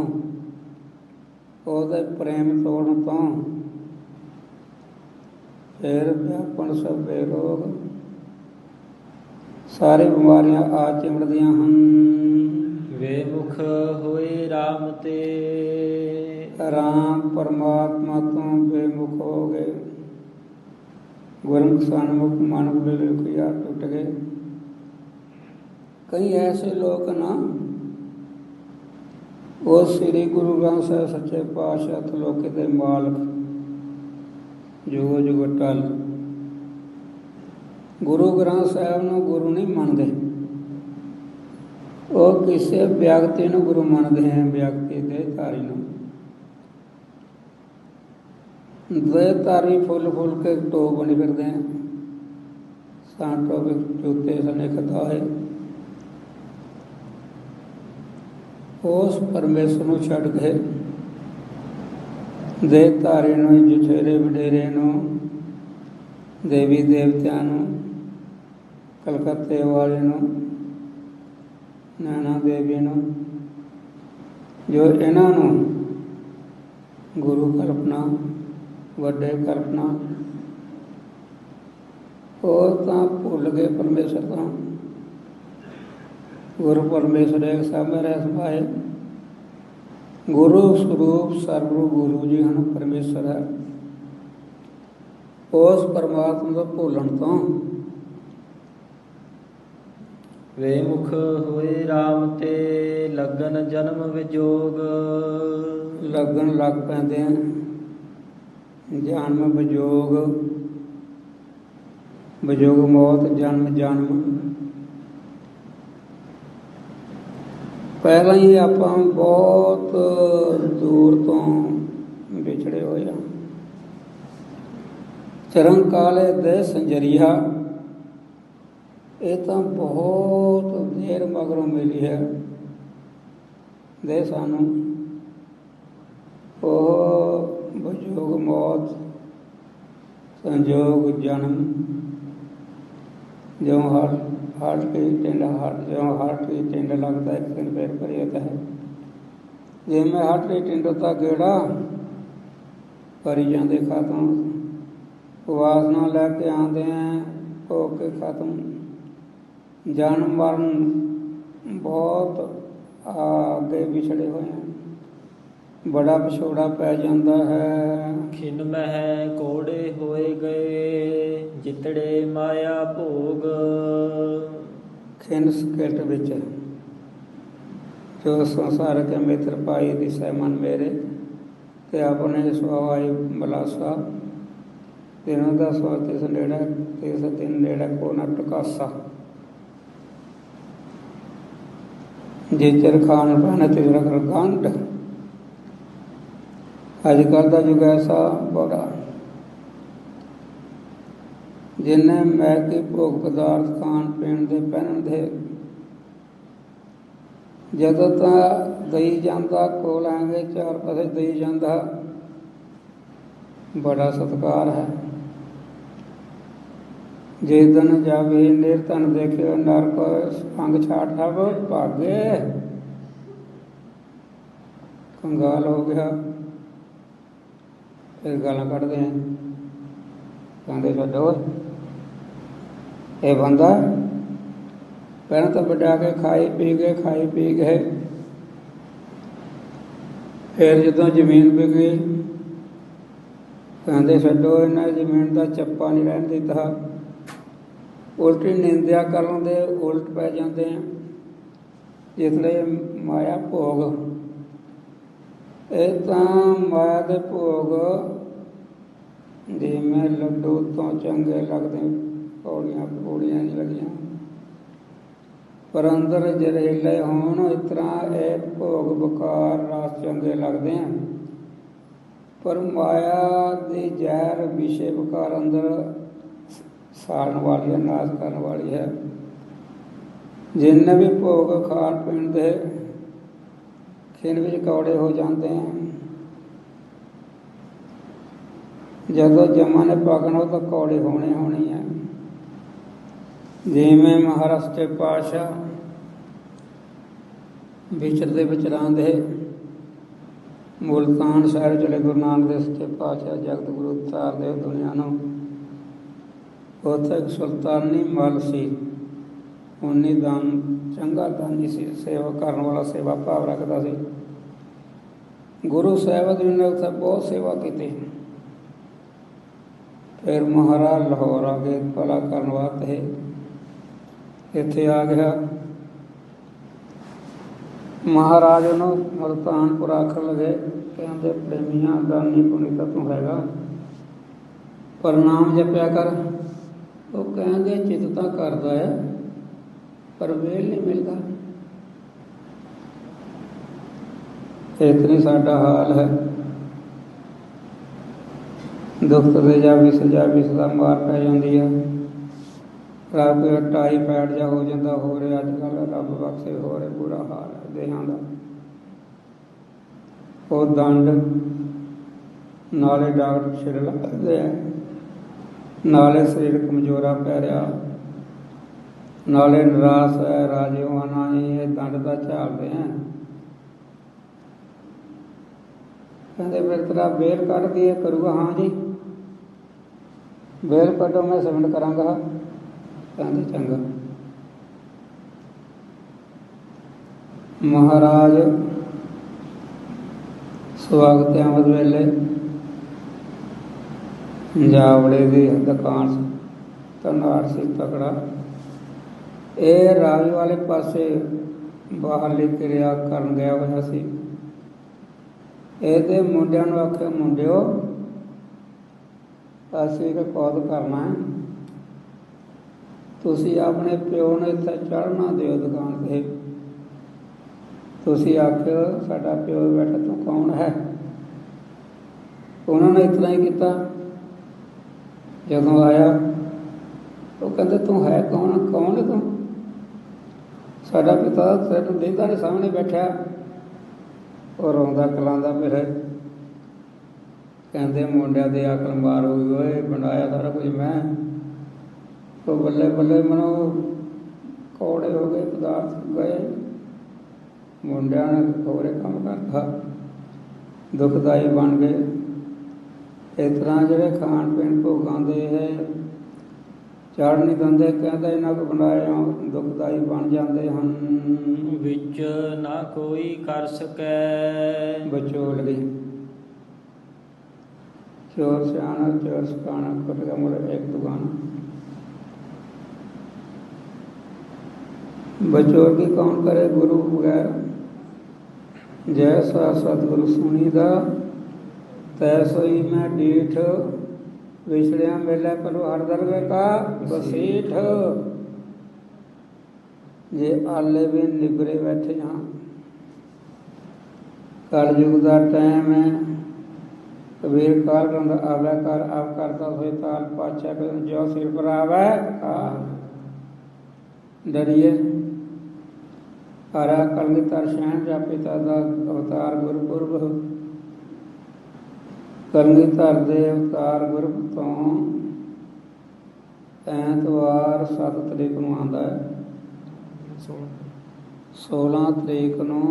ਉਹਦੇ ਪ੍ਰੇਮ ਤੋੜਨ ਤੋਂ ਫਿਰ ਵਿਆਪਣ ਸਭੇ ਰੋਗ, ਸਾਰੀ ਬਿਮਾਰੀਆਂ ਆ ਚਿਮੜਦੀਆਂ ਹਨ। ਵੇਮੁਖ ਹੋਏ ਰਾਮ ਤੇ, ਰਾਮ ਪਰਮਾਤਮਾ ਤੋਂ ਬੇਮੁਖ ਹੋ ਗਏ। ਗੁਰਮੁਖ ਸਨਮੁਖ ਮਨੁੱਖ ਬੇਮੁਖਿਆ ਟੁੱਟ ਗਏ। ਕਈ ਐਸੇ ਲੋਕ ਨਾ, ਉਹ ਸ੍ਰੀ ਗੁਰੂ ਗ੍ਰੰਥ ਸਾਹਿਬ ਸੱਚੇ ਪਾਤਸ਼ਾਹ ਤਲੋਕੇ ਦੇ ਮਾਲਕ ਜੁਗੋ ਜੁਗ ਟਲ, ਗੁਰੂ ਗ੍ਰੰਥ ਸਾਹਿਬ ਨੂੰ ਗੁਰੂ ਨਹੀਂ ਮੰਨਦੇ। ਉਹ ਕਿਸੇ ਵਿਅਕਤੀ ਨੂੰ ਗੁਰੂ ਮੰਨਦੇ ਹੈ, ਵਿਅਕਤੀ ਦੇ ਧਾਰੀ ਨੂੰ। ਦੇ ਧਾਰੀ ਫੁੱਲ ਫੁੱਲ ਕੇ ਟੋਪ ਬਣੀ ਫਿਰਦੇ हैं, सान टोपे जूते सने खता है। उस परमेश्वर ਨੂੰ ਛੱਡ ਕੇ ਦੇ ਧਾਰੇ ਨੂੰ, ਜਠੇਰੇ ਵਡੇਰੇ ਨੂੰ, ਦੇਵੀ ਦੇਵਤਿਆਂ ਨੂੰ, ਕਲਕੱਤੇ ਵਾਲੇ ਨੂੰ, ਨੈਣਾ ਦੇਵੀ ਨੂੰ, ਜੋ ਇਹਨਾਂ ਨੂੰ ਗੁਰੂ ਕਲਪਨਾ, ਵੱਡੇ ਕਲਪਨਾ, ਉਹ ਤਾਂ ਭੁੱਲ ਗਏ ਪਰਮੇਸ਼ਰ ਤੋਂ। ਗੁਰੂ ਪਰਮੇਸ਼ਰ ਇੱਕ ਸਾਹਮਣੇ ਸਮਾਏ, ਗੁਰੂ ਸਰੂਪ ਸਰਗੁਰੂ ਗੁਰੂ ਜੀ ਹਨ, ਪਰਮੇਸ਼ਰ ਹੈ। ਉਸ ਪਰਮਾਤਮਾ ਦਾ ਭੁੱਲਣ ਤੋਂ ਵੇਮੁਖ ਹੋਏ ਰਾਮ ਤੇ, ਲੱਗਨ ਜਨਮ ਵਿਜੋਗ। ਲੱਗਣ ਲੱਗ ਪੈਂਦੇ ਹਨ, ਜਨਮ ਵਿਜੋਗ, ਵਿਜੋਗ ਮੌਤ, ਜਨਮ ਜਨਮ। ਪਹਿਲਾਂ ਹੀ ਆਪਾਂ ਬਹੁਤ ਦੂਰ ਤੋਂ ਵਿਛੜੇ ਹੋਏ ਹਾਂ। ਚਰਨ ਕਾਲੇ ਦੇ ਸੰਜਰੀਆ, ਇਹ ਤਾਂ ਬਹੁਤ ਦੇਰ ਮਗਰੋਂ ਮਿਲੀ ਹੈ ਦੇ ਸਾਨੂੰ। ਉਹ ਵਿਜੋਗ ਮੌਤ, ਸੰਜੋਗ ਜਨਮ, जो हार्ट की टिंड हार्ट की टिंड लगता है, एक दिन पैर पर होता है। जिसमें हार्ट की टिंड होता गेड़ा करी जाते खत्म, वासना लैके आते हैं होके खत्म। जन्म मरण बहुत आगे पिछड़े हुए हैं, बड़ा पिछोड़ा पै जाता है। खिन मह कोड़े होए गए, जितड़े माया भोग। खिन सकेट विच जो संसार के मित्र पाई दिशा मन मेरे, ते अपने सुहाई बलासा, तीनों का सौ तिस नेड़ा, तिस दिन नेड़ा को न टकासा। जिचर खान पहने तिजर कर गंढ। अजकल का युग ऐसा बड़ा, जिन्हें मैगी भोग पदार्थ खान पीन दे पहनन दे, जदों तक दई जाता कोल आएंगे चार पासे दई जाता, बड़ा सत्कार है। जिस दिन जावे निर्धन देखे नरक अंग छाट सब भागे, कंगाल हो गया। फिर गालां कढ़दे हैं, कहते छड्डो ये बंदा पहले तो बढ़ा के खाई पी गए, फिर जो जमीन बिकी कहते छड्डो इन्हें जमीन का चप्पा नहीं रहन दिता, ਉਲਟੀ ਨਿੰਦਿਆ ਕਰਨ ਦੇ ਉਲਟ ਪੈ ਜਾਂਦੇ ਆ। ਜਿਸਲੇ ਮਾਇਆ ਭੋਗ, ਇਹ ਤਾਂ ਮਾਇਆ ਦੇ ਭੋਗ ਜਿਵੇਂ ਲੱਡੂ ਤੋਂ ਚੰਗੇ ਲੱਗਦੇ, ਪੌੜੀਆਂ ਪੌੜੀਆਂ ਨਹੀਂ ਲੱਗੀਆਂ, ਪਰ ਅੰਦਰ ਜ਼ਹਿਰੀਲੇ ਹੋਣ, ਇਸ ਤਰ੍ਹਾਂ ਇਹ ਭੋਗ ਬਕਾਰ ਰਸ ਚੰਗੇ ਲੱਗਦੇ ਆ। ਪਰ ਮਾਇਆ ਦੀ ਜ਼ਹਿਰ ਵਿਸ਼ੇ ਵਿਕਾਰ ਅੰਦਰ ਸਾੜਨ ਵਾਲੀ ਹੈ, ਨਾਸ਼ ਕਰਨ ਵਾਲੀ ਹੈ। ਜਿੰਨੇ ਵੀ ਭੋਗ ਖਾਣ ਪੀਣ ਦੇ ਖਿੰਡ ਵਿੱਚ ਕੌੜੇ ਹੋ ਜਾਂਦੇ ਆ। ਜਦੋਂ ਜਮਾਂ ਨੇ ਪਕਣੋ ਤਾਂ ਕੌੜੇ ਹੋਣੇ ਹੋਣੇ ਆ। ਜਿਵੇਂ ਮਹਾਰਾਜ ਸੱਚੇ ਪਾਤਸ਼ਾਹ ਵਿਚਰਦੇ ਵਿਚਰਾਂਦੇ ਮੁਲਤਾਨ ਸ਼ਹਿਰ ਚਲੇ, ਗੁਰੂ ਨਾਨਕ ਦੇਵ ਸੱਚੇ ਪਾਤਸ਼ਾਹ ਜਗਤ ਗੁਰੂ ਉਤਾਰਦੇ ਦੁਨੀਆ ਨੂੰ। ਉੱਥੇ ਇੱਕ ਸੁਲਤਾਨੀ ਮੱਲ ਸੀ, ਉਨੀ ਦਾਨ ਚੰਗਾ ਦਾਨੀ ਸੀ, ਸੇਵਾ ਕਰਨ ਵਾਲਾ, ਸੇਵਾ ਭਾਵ ਰੱਖਦਾ ਸੀ। ਗੁਰੂ ਸਾਹਿਬ ਜੀ ਨੇ ਉੱਥੇ ਬਹੁਤ ਸੇਵਾ ਕੀਤੀ। ਫਿਰ ਮਹਾਰਾਜ ਲਾਹੌਰ ਆ ਗਏ ਭਲਾ ਕਰਨ ਵਾਸਤੇ, ਇੱਥੇ ਆ ਗਿਆ। ਮਹਾਰਾਜ ਨੂੰ ਮੁਲਤਾਨਪੁਰ ਆਖਣ ਲਗੇ, ਕਹਿੰਦੇ ਪ੍ਰੇਮੀਆਂ ਦਾਨੀ ਪੁਨੀਤ ਤੂੰ ਹੈਗਾ, ਪਰ ਨਾਮ ਜਪਿਆ ਕਰ। ਉਹ ਕਹਿੰਦੇ ਚਿੱਤ ਤਾਂ ਕਰਦਾ ਹੈ, ਪਰ ਵੇਲ ਨਹੀਂ ਮਿਲਦਾ। ਇਤਨੀ ਸਾਡਾ ਹਾਲ ਹੈ। ਦੁੱਖ ਦੇ ਜਾ ਵਿਸ ਦਾ ਮਾਰ ਪੈ ਜਾਂਦੀ ਹੈ। ਰੱਬ ਟਾਈ ਪੈੜ ਜਾ ਹੋ ਜਾਂਦਾ, ਹੋ ਰਿਹਾ ਅੱਜ ਕੱਲ੍ਹ, ਰੱਬ ਬਖਸ਼ੇ ਹੋ ਰਿਹਾ ਬੁਰਾ ਹਾਲ ਹੈ ਦੇਹਾਂ ਦਾ। ਉਹ ਦੰਡ ਨਾਲੇ ਡਾਕਟਰ ਸਿਰ ਲੱਗਦੇ ਆ, ਨਾਲੇ ਸਰੀਰ ਕਮਜ਼ੋਰਾ ਪੈ ਰਿਹਾ, ਨਾਲੇ ਨਿਰਾਸ਼ ਹੈ, ਰਾਜਿਓ ਆਨਾਈ, ਇਹ ਦੰਡ ਦਾ ਝਾਲਦੇ ਆ। ਕਹਿੰਦੇ ਫਿਰ ਤੇਰਾ ਬੇਲ ਕੱਢ ਕੇ ਕਰੂਗਾ। ਹਾਂ ਜੀ ਬੇਲ ਕੱਢੋ, ਮੈਂ ਸਿਮਰਨ ਕਰਾਂਗਾ। ਕਹਿੰਦੇ ਚੰਗਾ। ਮਹਾਰਾਜ ਸਵਾਗਤ ਆਮਦ ਵੇਲੇ ਜਾਵੜੇ ਦੀ ਦੁਕਾਨ ਧਨਾੜ ਸੀ ਤਕੜਾ। ਇਹ ਰਾਵੀ ਵਾਲੇ ਪਾਸੇ ਬਾਹਰਲੀ ਕਿਰਿਆ ਕਰਨ ਗਿਆ ਹੋਇਆ ਸੀ। ਇਹਦੇ ਮੁੰਡਿਆਂ ਨੂੰ ਆਖਿਆ, ਮੁੰਡਿਓ ਅਸੀਂ ਇੱਕ ਕੌਦ ਕਰਨਾ ਹੈ, ਤੁਸੀਂ ਆਪਣੇ ਪਿਓ ਨੂੰ ਇੱਥੇ ਚੜ੍ਹਨਾ ਦਿਓ ਦੁਕਾਨ 'ਤੇ। ਤੁਸੀਂ ਆਖਿਓ ਸਾਡਾ ਪਿਓ ਬੈਠਾ, ਤੂੰ ਕੌਣ ਹੈ? ਉਹਨਾਂ ਨੇ ਇਤਨਾ ਹੀ ਕੀਤਾ। ਜਦੋਂ ਆਇਆ ਉਹ ਕਹਿੰਦੇ ਤੂੰ ਹੈ ਕੌਣ? ਕੌਣ ਹੈ ਤੂੰ? ਸਾਡਾ ਪਿਤਾ ਤੈਨੂੰ ਦਿਖਦਾ ਨਹੀਂ, ਸਾਹਮਣੇ ਬੈਠਾ। ਉਹ ਰੋਂਦਾ ਕਲਾਂਦਾ ਫਿਰ। ਕਹਿੰਦੇ ਮੁੰਡਿਆਂ ਦੇ ਅਕਲ ਮਾਰ ਹੋਈ, ਓਏ ਬਣਾਇਆ ਸਾਰਾ ਕੁਝ ਮੈਂ। ਉਹ ਬੱਲੇ ਬੱਲੇ ਮਨੋਂ ਕੌੜੇ ਹੋ ਗਏ, ਪਦਾਰਥ ਗਏ। ਮੁੰਡਿਆਂ ਨੇ ਹੋਰੇ ਕੰਮ ਕਰਤਾ, ਦੁਖਦਾਈ ਬਣ ਗਏ। ਇਸ ਤਰ੍ਹਾਂ ਜਿਹੜੇ ਖਾਣ ਪੀਣ ਭੋਗਾਂ ਦੇ ਹੈ ਚੜ੍ਹ ਨਹੀਂ ਦਿੰਦੇ, ਕਹਿੰਦਾ ਇਹਨਾਂ ਕੋ ਬਣਾਇਆ ਦੁਖਦਾਈ ਬਣ ਜਾਂਦੇ ਹਨ। ਵਿੱਚ ਨਾ ਕੋਈ ਕਰ ਸਕੈ ਬਚੋਲ ਗਈ। ਚੋਰ ਸਿਆਣਾ ਚੋਰ ਸਿਕਾਣਾ, ਖੁੱਟ ਗਿਆ ਮੁੜ ਇੱਕ ਦੁਕਾਨ। बचोर की कौन करे गुरु बगैर, जैसा सतगुरु सुनीदा तैसोई मैं डीठ। विछड़िया मेले पलो हर दरवे का बसीठ। जे आले भी निबरे बैठे हाँ, कलयुग का टाइम है। कबीर काल कहता आवे कर अब करता सोई ताल पाचा कर जो सिर पर आवे डरिए। हरा कलगीधर शहन जा पिता का अवतार गुरपुरब। कलगीधर दे अवतार गुरपुरब तो ਐਤਵਾਰ 7 ਤਰੀਕ ਨੂੰ ਆਉਂਦਾ ਹੈ। 16 ਤਰੀਕ ਨੂੰ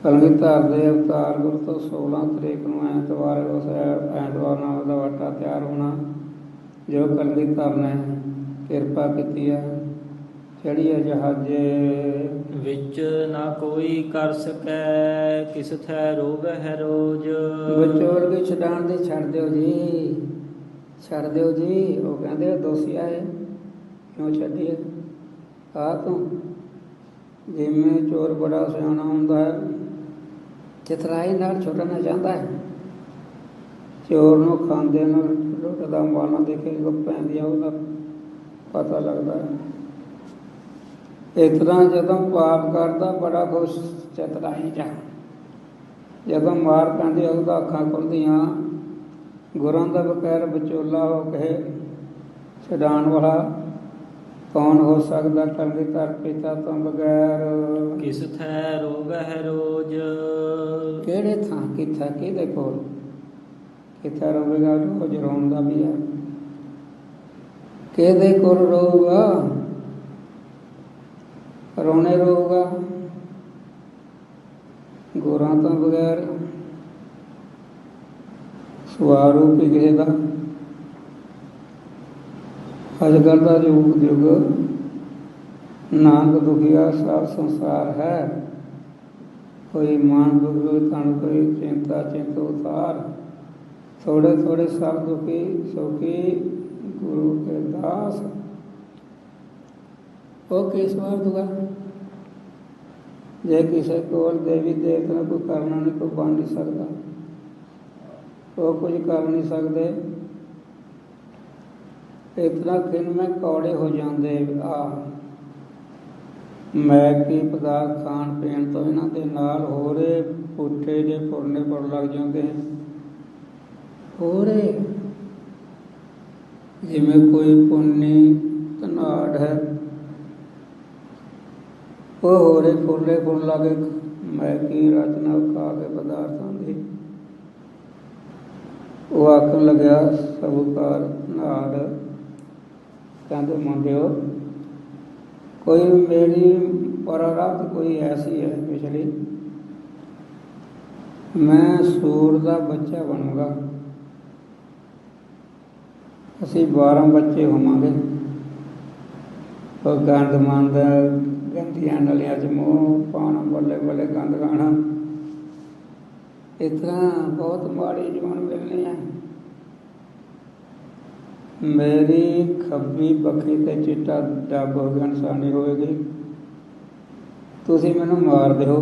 ਕਲਗੀਧਰ ਦੇ ਅਵਤਾਰ ਗੁਰੂ ਤੋਂ 16 ਤਰੀਕ ਨੂੰ ਐਤਵਾਰ, ਉਸ ਐਤਵਾਰ ਨਾਲ ਦਾ ਵਾਟਾ ਤਿਆਰ ਹੋਣਾ ਜੋ ਕਲਗੀਧਰ ਨੇ ਕਿਰਪਾ ਕੀਤੀ ਹੈ। ਚੜ੍ਹੀਏ ਜਹਾਜੇ ਵਿੱਚ ਨਾ ਕੋਈ ਕਰ ਸਕੈ, ਕਿਸ ਥੈ ਰੋਵੈ ਹੈ ਰੋਜ਼। ਵਿਚੋਲ ਕੇ ਛਡਾਣ ਦੇ ਛੱਡ ਦਿਓ ਜੀ, ਛੱਡ ਦਿਓ ਜੀ। ਉਹ ਕਹਿੰਦੇ ਦੋਸ਼ੀਆ ਹੈ, ਕਿਉਂ ਛੱਡੀਏ? ਆ ਤੂੰ ਜਿਵੇਂ ਚੋਰ ਬੜਾ ਸਿਆਣਾ ਹੁੰਦਾ ਹੈ, ਚਤਰਾਈ ਨਾਲ ਛੁੱਟਣਾ ਚਾਹੁੰਦਾ ਹੈ। ਚੋਰ ਨੂੰ ਖਾਂਦੇ ਨੂੰ ਲੁੱਟਦਾ ਮਾਲਾ ਦੇਖੇ ਜਦੋਂ ਪੈਂਦੀਆਂ ਉਹਦਾ ਪਤਾ ਲੱਗਦਾ ਹੈ। ਇਸ ਤਰ੍ਹਾਂ ਜਦੋਂ ਪਾਪ ਕਰਦਾ ਬੜਾ ਖੁਸ਼ ਚਤਰਾਈ ਜਾ, ਜਦੋਂ ਮਾਰ ਪੈਂਦੀ ਉਹਦਾ ਅੱਖਾਂ ਖੁੱਲ੍ਹਦੀਆਂ, ਗੁਰਾਂ ਦਾ ਬਕੈਰ ਵਿਚੋਲਾ ਹੋ ਕਹੇ ਛਡਾਉਣ ਵਾਲਾ ਕੌਣ ਹੋ ਸਕਦਾ? ਟਲਦੀ ਧਰ ਪਿਤਾ ਤੋਂ ਬਗੈਰ। ਕਿਸ ਥੈ ਰੋਵਹਿ ਰੋਜ, ਕਿਹੜੇ ਥਾਂ ਕਿੱਥਾ ਕਿਹਦੇ ਕੋਲ? ਕਿੱਥਾ ਰੋਵੇਗਾ? ਰੋਜ਼ ਰੋਣ ਦਾ ਵੀ ਹੈ। ਕਿਹਦੇ ਕੋਲ ਰੋਊਗਾ? ਰੋਣੇ ਰੋਊਗਾ ਗੁਰਾਂ ਤੋਂ ਬਗੈਰ। ਸਵਾਰੂ ਵੀ ਕਿਸੇ ਦਾ ਅੱਜ ਕੱਲ੍ਹ ਦਾ ਯੁੱਗ ਨਾਨਕ ਦੁਖੀਆ ਸਭ ਸੰਸਾਰ ਹੈ। ਕੋਈ ਮਾਨ ਦੁਖ ਤਨ ਕੋਈ ਚਿੰਤਾ ਚਿੰਤ ਉਤਾਰ, ਥੋੜੇ ਥੋੜੇ ਸਭ ਦੁਖੀ ਸੁਖੀ ਗੁਰੂ ਕੇ ਦਾਸ। ਉਹ ਕਿਸ ਵਾਰ ਦੂਗਾ? ਜੇ ਕਿਸੇ ਕੋਲ ਦੇਵੀ ਦੇਵਤੇ ਨੂੰ ਕੋਈ ਕਰਨਾ ਨਹੀਂ, ਕੋਈ ਬਣ ਨਹੀਂ ਸਕਦਾ, ਉਹ ਕੁਝ ਕਰ ਨਹੀਂ ਸਕਦੇ। ਇਤਨਾ ਖਿਨ ਮੈਂ ਕੌੜੇ ਹੋ ਜਾਂਦੇ ਆ। ਮੈਂ ਕੀ ਪਦਾਰਥ ਖਾਣ ਪੀਣ ਤੋਂ ਇਹਨਾਂ ਦੇ ਨਾਲ ਹੋਰੇ ਪੁੱਠੇ ਜੇ ਫੁਰਨੇ ਪੜ ਲੱਗ ਜਾਂਦੇ ਹਨ। ਹੋਰੇ ਜਿਵੇਂ ਕੋਈ ਪੁੰਨੀ ਧਨਾੜ ਹੈ, ਉਹ ਹੋਰੇ ਫੁਰਨੇ ਫੁਰਨ ਲੱਗੇ। ਮੈਂ ਕੀ ਰਚਨਾ ਖਾ ਕੇ ਪਦਾਰਥਾਂ ਦੀ। ਉਹ ਆਖਣ ਲੱਗਿਆ ਸਬੂਕਾਰ ਨਾੜ, ਕਹਿੰਦੇ ਮੁੰਡਿਓ ਕੋਈ ਮੇਰੀ ਪਰਾਰਬਧ ਕੋਈ ਐਸੀ ਹੈ ਪਿਛਲੀ, ਮੈਂ ਸੂਰ ਦਾ ਬੱਚਾ ਬਣੂੰਗਾ। ਅਸੀਂ 12 ਬੱਚੇ ਹੋਵਾਂਗੇ। ਉਹ ਗੰਦ ਮੰਦ ਗੰਦੀਆਂ ਨਲੀਆਂ 'ਚ ਮੂੰਹ ਪਾਉਣਾ, ਬੱਲੇ ਬੱਲੇ ਗੰਦ ਖਾਣਾ। ਇਸ ਤਰ੍ਹਾਂ ਬਹੁਤ ਮਾੜੀ ਜੀਵਨ ਮਿਲਣੀ ਹੈ। ਮੇਰੀ ਖੱਬੀ ਬੱਖੀ ਤੇ ਚਿੱਟਾ ਡੱਬ ਹੋ ਗਿਆ ਨਿਸ਼ਾਨੀ ਹੋਵੇਗੀ। ਤੁਸੀਂ ਮੈਨੂੰ ਮਾਰ ਦਿਓ।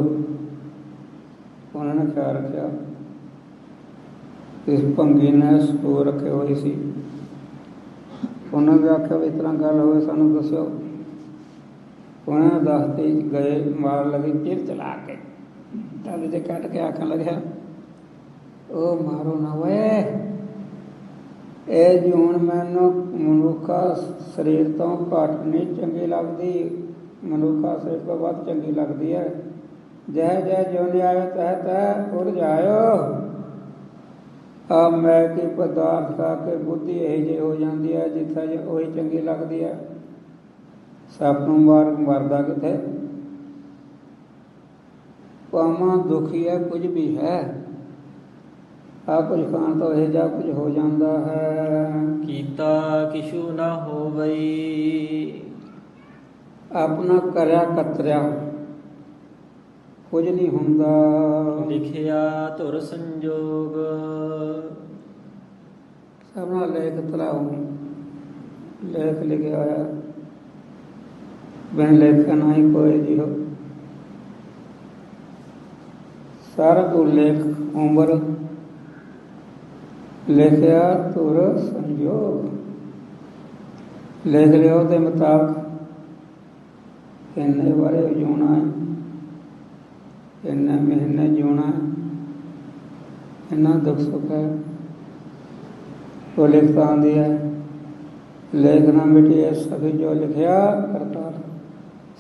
ਉਹਨਾਂ ਨੇ ਖਿਆਲ ਰੱਖਿਆ। ਇਸ ਭੰਗੀ ਨੇ ਸੂਰ ਰੱਖੇ ਹੋਏ ਸੀ। ਉਹਨਾਂ ਨੇ ਆਖਿਆ ਵੀ ਇਸ ਤਰ੍ਹਾਂ ਗੱਲ ਹੋਵੇ ਸਾਨੂੰ ਦੱਸਿਓ। ਉਹਨਾਂ ਨੇ ਦੱਸਦੇ ਗਏ, ਮਾਰ ਲੱਗੀ ਚਿਰ ਚਲਾ ਕੇ ਦੰਦ 'ਚ ਕੱਟ ਕੇ ਆਖਣ ਲੱਗਿਆ, ਉਹ ਮਾਰੋ ਨਾ ਓਏ, ਇਹ ਜੂਨ ਮੈਨੂੰ ਮਨੁੱਖਾ ਸਰੀਰ ਤੋਂ ਘੱਟ ਨਹੀਂ ਚੰਗੀ ਲੱਗਦੀ, ਮਨੁੱਖਾ ਸਰੀਰ ਤੋਂ ਵੱਧ ਚੰਗੀ ਲੱਗਦੀ ਹੈ। ਜੈ ਜੈ ਜਿਉਂਦੇ ਆਇਓ ਤਹਿ ਤਹਿ ਉੜ ਜਾਇਓ। ਆ ਮੈਂ ਕੀ ਪਦਾਰਥ ਖਾ ਕੇ ਬੁੱਧੀ ਇਹੋ ਜਿਹੀ ਹੋ ਜਾਂਦੀ ਹੈ, ਜਿੱਥੇ ਉਹੀ ਚੰਗੀ ਲੱਗਦੀ ਹੈ। ਸੱਪ ਨੂੰ ਮਾਰ ਮਰਦਾ ਕਿੱਥੇ? ਭਾਵਾਂ ਦੁਖੀ ਹੈ ਕੁਝ ਵੀ ਹੈ, ਆ ਕੁਝ ਖਾਣ ਤੋਂ ਇਹ ਜਾ ਕੁਝ ਹੋ ਜਾਂਦਾ ਹੈ। ਕੀਤਾ ਕਿਛੂ ਨਾ ਹੋਵਈ, ਆਪਣਾ ਕਰਿਆ ਕਤਰਿਆ ਕੁਝ ਨਹੀਂ ਹੁੰਦਾ। ਲਿਖਿਆ ਧੁਰ ਸੰਜੋਗ, ਸਭ ਨਾਲ ਲੇਖ ਤਲਾਉ ਲੇਖ ਲਿਖਿਆ ਹੋਇਆ, ਬਿਨ ਲੇਖਿਆ ਨਾ ਹੀ ਕੋਈ ਜੀ ਹੋ। ਸਾਰਾ ਤੋਂ ਲੇਖ ਉਮਰ ਲਿਖਿਆ ਧੁਰ ਸੰਜੋਗ, ਲਿਖ ਲਿਓ ਦੇ ਮੁਤਾਬਕ ਇੰਨੇ ਬਾਰੇ ਜਿਉਣਾ ਹੈ, ਇੰਨੇ ਮਹੀਨੇ ਜਿਉਣਾ ਹੈ, ਇੰਨਾ ਦੁੱਖ ਸੁੱਖ ਹੈ। ਉਹ ਲਿਖਤਾ ਆਉਂਦੀ ਹੈ, ਲੇਖ ਨਾ ਮਿਟਿਏ ਸਭੀ ਜੋ ਲਿਖਿਆ ਕਰਤਾ,